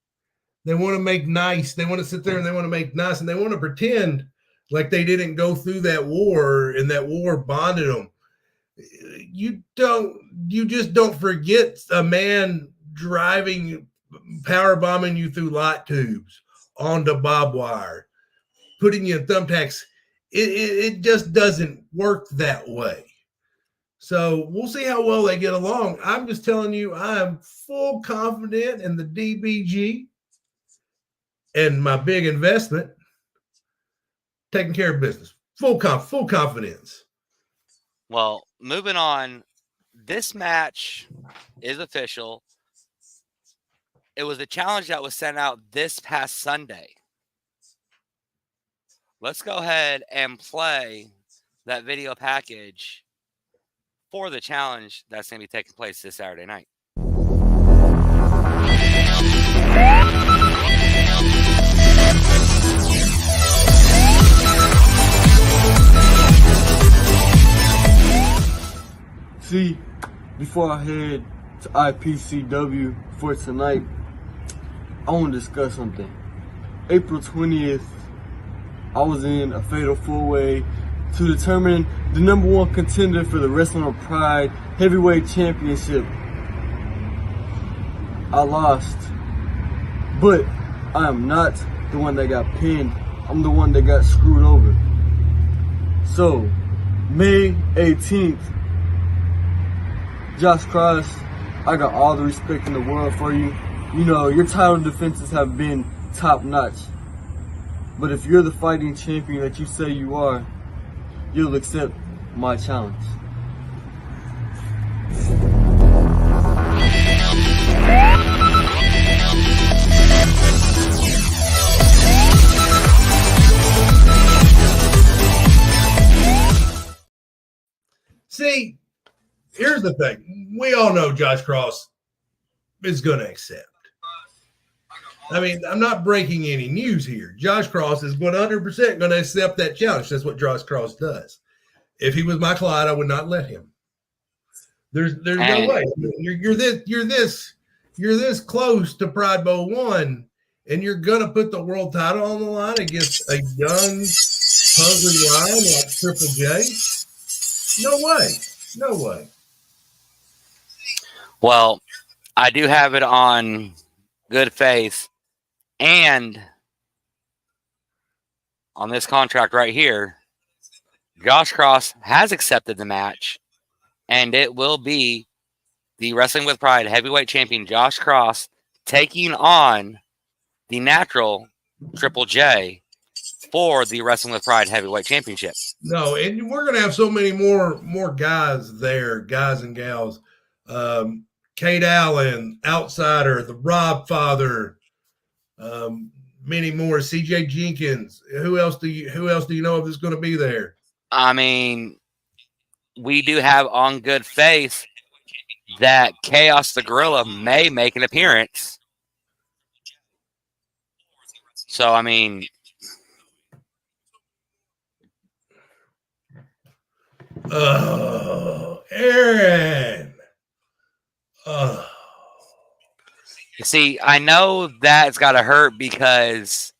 They want to make nice. They want to sit there and they want to make nice, and they want to pretend like they didn't go through that war, and that war bonded them. You just don't forget a man power bombing you through light tubes onto barbed wire, putting you in thumbtacks. It just doesn't work that way. So we'll see how well they get along. I'm just telling you, I am full confident in the DBG and my big investment taking care of business. Full confidence. Well, moving on, this match is official. It was a challenge that was sent out this past Sunday. Let's go ahead and play that video package for the challenge that's going to be taking place this Saturday night. See, before I head to IPCW for tonight, I want to discuss something. April 20th, I was in a fatal four-way to determine the #1 contender for the Wrestling with Pride Heavyweight Championship. I lost, but I am not the one that got pinned. I'm the one that got screwed over. So, May 18th, Josh Cross, I got all the respect in the world for you. You know, your title defenses have been top notch. But if you're the fighting champion that you say you are, you'll accept my challenge. See, here's the thing. We all know Josh Cross is going to accept. I mean, I'm not breaking any news here. Josh Cross is 100% going to accept that challenge. That's what Josh Cross does. If he was my client, I would not let him. There's no way. You're this close to Pride Bowl 1, and you're going to put the world title on the line against a young, hungry lion like Triple J? No way. No way. Well, I do have it on good faith, and on this contract right here, Josh Cross has accepted the match, and it will be the Wrestling with Pride heavyweight champion Josh Cross taking on the natural Triple J for the Wrestling with Pride heavyweight championship. No, and we're going to have so many more guys there, guys and gals. Kate Allen, Outsider, the Rob Father, many more. CJ Jenkins. Who else do you know of that's going to be there? I mean, we do have on good faith that Chaos the Gorilla may make an appearance. So, I mean, oh, Aaron. Oh. You see, I know that's got to hurt because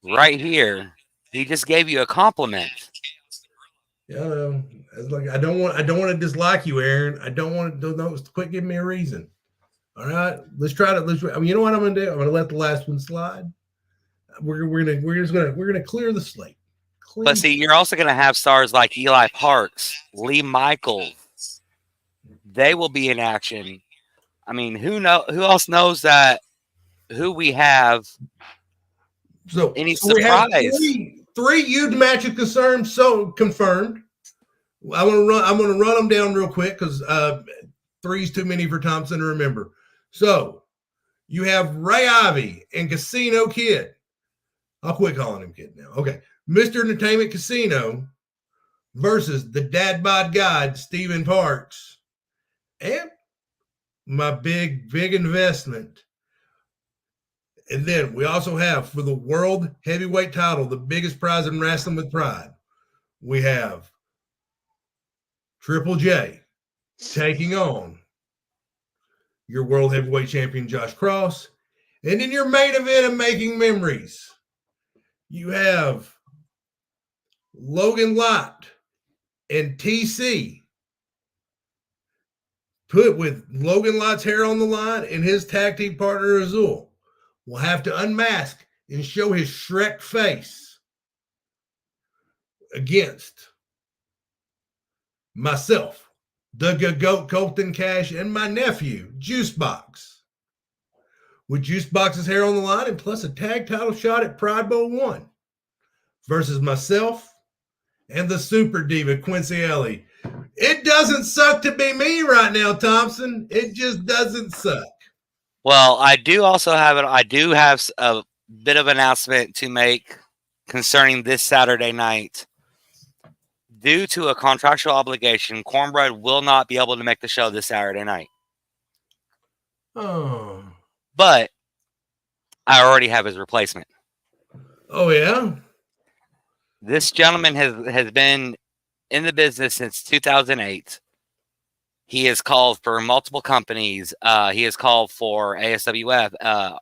right here, he just gave you a compliment. Yeah, it's like I don't want to dislike you, Aaron. I don't want to. Don't quit giving me a reason. All right, let's try to. I mean, you know what I'm going to do? I'm going to let the last one slide. We're gonna clear the slate. But see, you're also going to have stars like Eli Parks, Lee Michaels. They will be in action. I mean, who else knows that? Who we have? So any surprise? Three huge matches confirmed. I'm gonna run them down real quick because 3's too many for Thompson to remember. So you have Ray Ivy and Casino Kid. I'll quit calling him Kid now. Okay, Mr. Entertainment Casino versus the Dad Bod God Stephen Parks, and my big investment. And then we also have for the world heavyweight title, the biggest prize in Wrestling with Pride, we have Triple J taking on your world heavyweight champion, Josh Cross. And in your main event of Making Memories, you have Logan Lott and TC put with Logan Lott's hair on the line and his tag team partner, Azul, will have to unmask and show his Shrek face against myself, the GOAT Colton Cash, and my nephew, Juicebox. With Juicebox's hair on the line and plus a tag title shot at Pride Bowl 1 versus myself and the Super Diva, Quincy Ellie. It doesn't suck to be me right now, Thompson. It just doesn't suck. Well, I do have a bit of announcement to make concerning this Saturday night. Due to a contractual obligation, Cornbread will not be able to make the show this Saturday night. Oh. But I already have his replacement. Oh, yeah? This gentleman has been in the business since 2008. He has called for multiple companies. He has called for ASWF,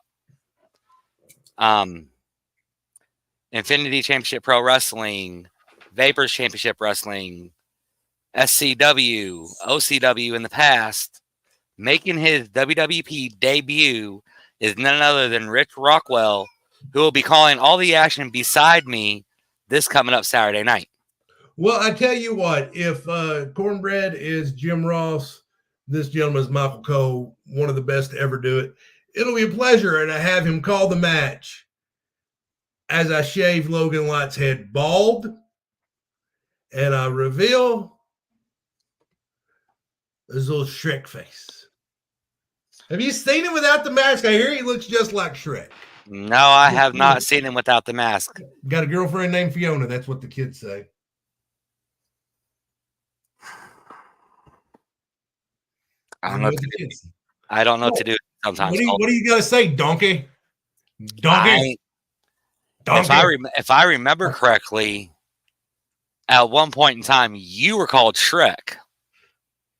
Infinity Championship Pro Wrestling, Vapors Championship Wrestling, SCW, OCW in the past. Making his WWP debut is none other than Rich Rockwell, who will be calling all the action beside me this coming up Saturday night. Well, I tell you what, if Cornbread is Jim Ross, this gentleman is Michael Cole, one of the best to ever do it. It'll be a pleasure to have him call the match as I shave Logan Light's head bald and I reveal his little Shrek face. Have you seen him without the mask? I hear he looks just like Shrek. No, I have not seen him without the mask. Got a girlfriend named Fiona. That's what the kids say. I don't know what to do. I don't know what to do sometimes. What do you got to say, donkey? Donkey. If I remember correctly, at one point in time, you were called Shrek.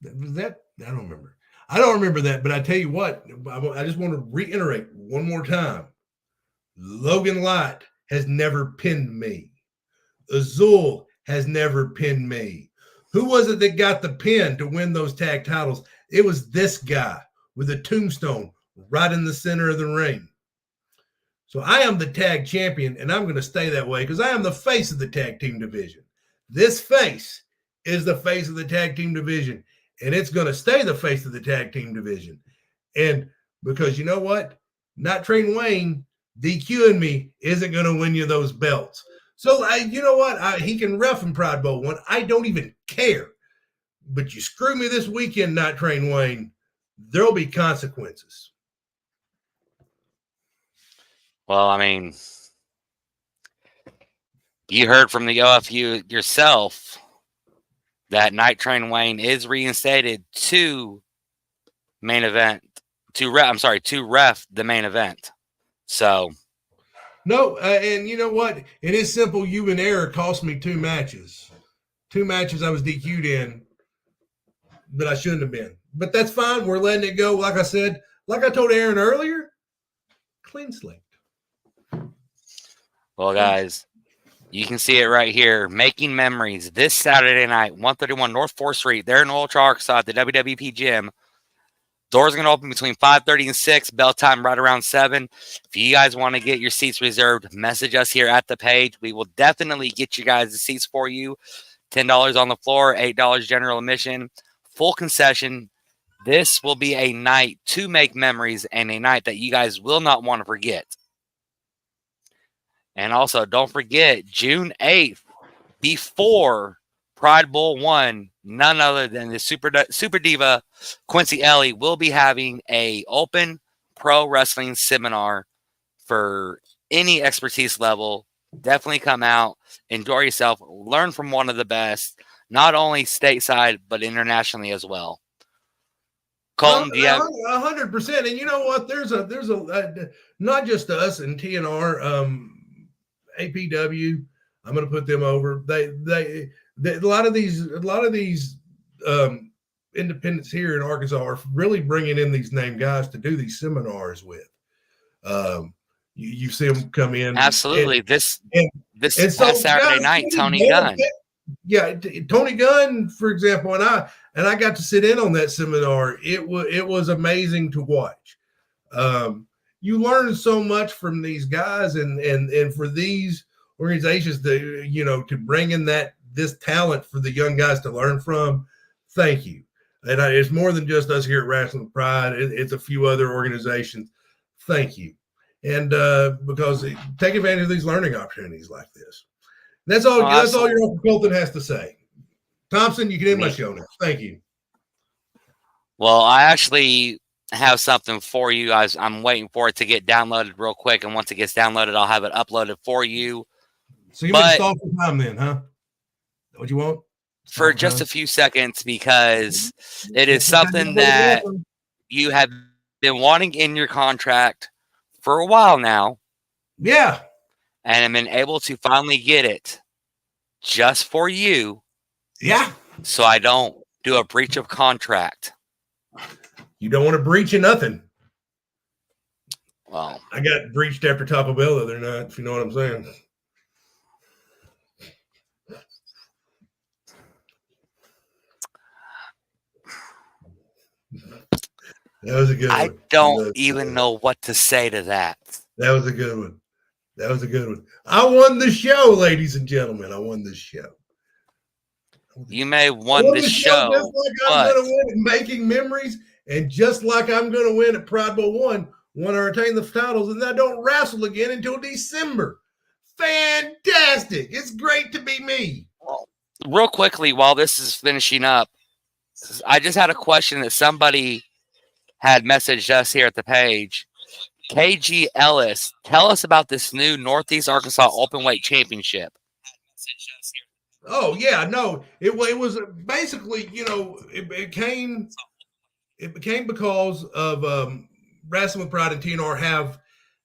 Was that? I don't remember. I don't remember that, but I tell you what, I just want to reiterate one more time. Logan Light has never pinned me. Azul has never pinned me. Who was it that got the pin to win those tag titles? It was this guy with a tombstone right in the center of the ring. So I am the tag champion, and I'm going to stay that way because I am the face of the tag team division. This face is the face of the tag team division, and it's going to stay the face of the tag team division. And because you know what? Not Train Wayne DQing me isn't going to win you those belts. So you know what? He can ref in Pride Bowl 1. I don't even care. But you screw me this weekend, Not Train Wayne, there'll be consequences. Well, I mean, you heard from the OFU yourself that Night Train Wayne is reinstated to main event, to ref the main event. So. No, and you know what? It is simple. Human error cost me 2 matches. 2 matches I was DQ'd in, but I shouldn't have been. But that's fine. We're letting it go. Like I said, like I told Aaron earlier, clean slate. Well, guys, you can see it right here. Making Memories this Saturday night, 131 North 4th Street. There in Ultra, Arkansas at the WWP gym. Doors are going to open between 5:30 and 6. Bell time right around 7. If you guys want to get your seats reserved, message us here at the page. We will definitely get you guys the seats for you. $10 on the floor, $8 general admission, full concession. This will be a night to make memories and a night that you guys will not want to forget. And also, don't forget, June 8th, before Pride Bowl 1, none other than the Super Diva Quincy Ellie will be having a open pro wrestling seminar for any expertise level. Definitely come out, enjoy yourself, learn from one of the best, not only stateside, but internationally as well. Colton, do you have 100%? And you know what? There's a not just us and TNR, APW. I'm going to put them over. They a lot of these independents here in Arkansas are really bringing in these name guys to do these seminars with. You see them come in. Absolutely. This past Saturday night, Tony Gunn. Yeah, Tony Gunn, for example, and I got to sit in on that seminar. It was amazing to watch. You learn so much from these guys, and for these organizations to bring in this talent for the young guys to learn from. Thank you. And it's more than just us here at Wrestling Pride. It's a few other organizations. Thank you. And because take advantage of these learning opportunities like this. That's all. That's all your Uncle Colton has to say. Thompson, you can end my show now. Thank you. Well, I actually have something for you guys. I'm waiting for it to get downloaded real quick, and once it gets downloaded, I'll have it uploaded for you. So you may stall for time then, huh? What you want? For just a few seconds, because it is something that you have been wanting in your contract for a while now. Yeah. And I've been able to finally get it just for you. Yeah. So I don't do a breach of contract. You don't want to breach of nothing. Well, I got breached after Taco Bell the other night, if you know what I'm saying. That was a good one. I don't even know what to say to that. That was a good one. That was a good one. I won the show, ladies and gentlemen. I won this show. You may have won the show, just like I'm going to win at Making Memories, and just like I'm going to win at Pride Bowl 1, want to retain the titles, and I don't wrestle again until December. Fantastic. It's great to be me. Well, real quickly, while this is finishing up, I just had a question that somebody had messaged us here at the page. KG Ellis, tell us about this new Northeast Arkansas Openweight Championship. Oh, yeah, no. It was basically, it became because of Wrestling with Pride and TNR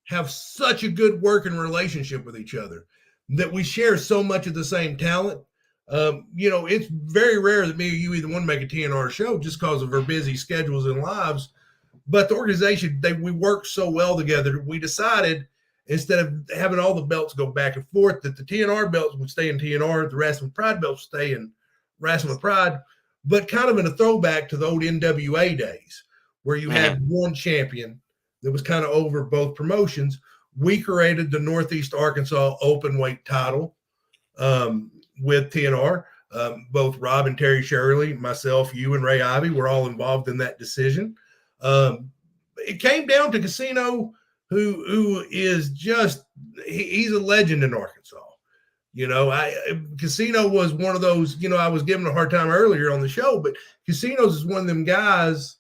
have such a good working relationship with each other that we share so much of the same talent. It's very rare that me or you either want to make a TNR show just because of our busy schedules and lives. But the organization, we work so well together, we decided instead of having all the belts go back and forth, that the TNR belts would stay in TNR, the Wrestling with Pride belts stay in Wrestling with Pride, but kind of in a throwback to the old NWA days where you had one champion that was kind of over both promotions. We created the Northeast Arkansas Openweight title with TNR. Both Rob and Terry Shirley, myself, you, and Ray Ivy were all involved in that decision. It came down to Casino, who is just he's a legend in Arkansas. Casino was one of those. I was giving a hard time earlier on the show, but Casinos is one of them guys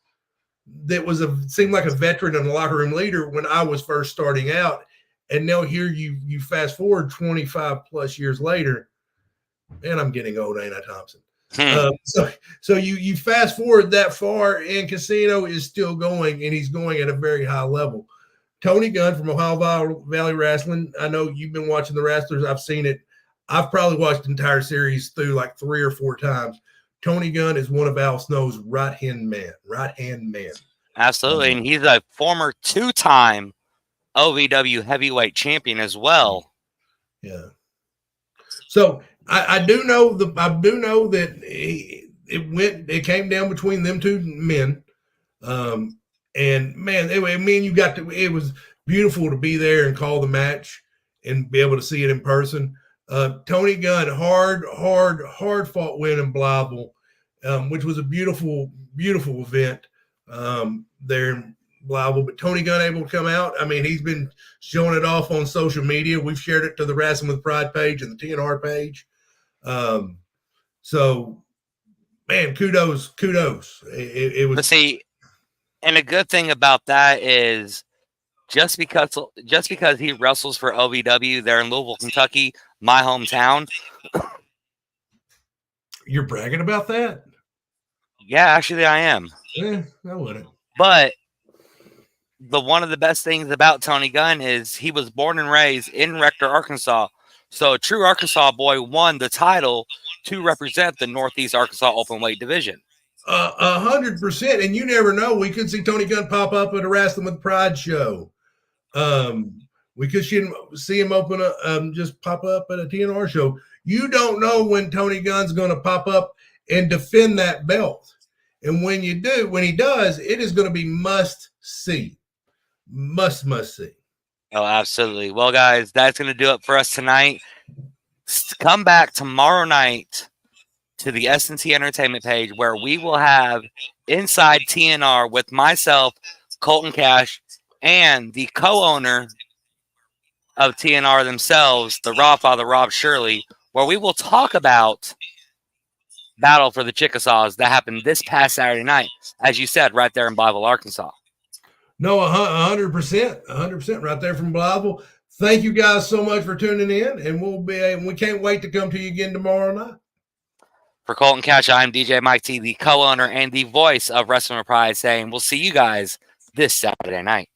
that seemed like a veteran and a locker room leader when I was first starting out. And now here you fast forward 25 plus years later, and I'm getting old, ain't I, Thompson? So you fast forward that far, and Casino is still going, and he's going at a very high level. Tony Gunn from Ohio Valley Wrestling. I know you've been watching the wrestlers. I've seen it. I've probably watched the entire series through like 3 or 4 times. Tony Gunn is one of Al Snow's right-hand man. Absolutely. And he's a former 2-time OVW heavyweight champion as well. Yeah. So I do know that it came down between them two men. And man, it was beautiful to be there and call the match and be able to see it in person. Tony Gunn, hard fought win in Blytheville, which was a beautiful, beautiful event there in Blytheville. But Tony Gunn able to come out. I mean, he's been showing it off on social media. We've shared it to the Wrestling with Pride page and the TNR page. So, man, kudos. It was. But see, and a good thing about that is just because he wrestles for OVW there in Louisville, Kentucky, my hometown. You're bragging about that? Yeah, actually I am. Yeah, I wouldn't. But one of the best things about Tony Gunn is he was born and raised in Rector, Arkansas. So a true Arkansas boy won the title to represent the Northeast Arkansas Openweight division. 100%. And you never know. We could see Tony Gunn pop up at a Wrestling with Pride show. We could see him just pop up at a TNR show. You don't know when Tony Gunn's going to pop up and defend that belt. And when he does, it is going to be must see. Must see. Oh, absolutely. Well, guys, that's going to do it for us tonight. Come back tomorrow night to the S&T Entertainment page where we will have Inside TNR with myself, Colton Cash, and the co-owner of TNR themselves, the Raw Father, Rob Shirley, where we will talk about Battle for the Chickasaws that happened this past Saturday night, as you said, right there in Blytheville, Arkansas. No, 100% right there from Blytheville. Thank you guys so much for tuning in, and we can't wait to come to you again tomorrow night. For Colton Cash, I'm DJ Mike T, the co-owner and the voice of Wrestling with Pride, saying we'll see you guys this Saturday night.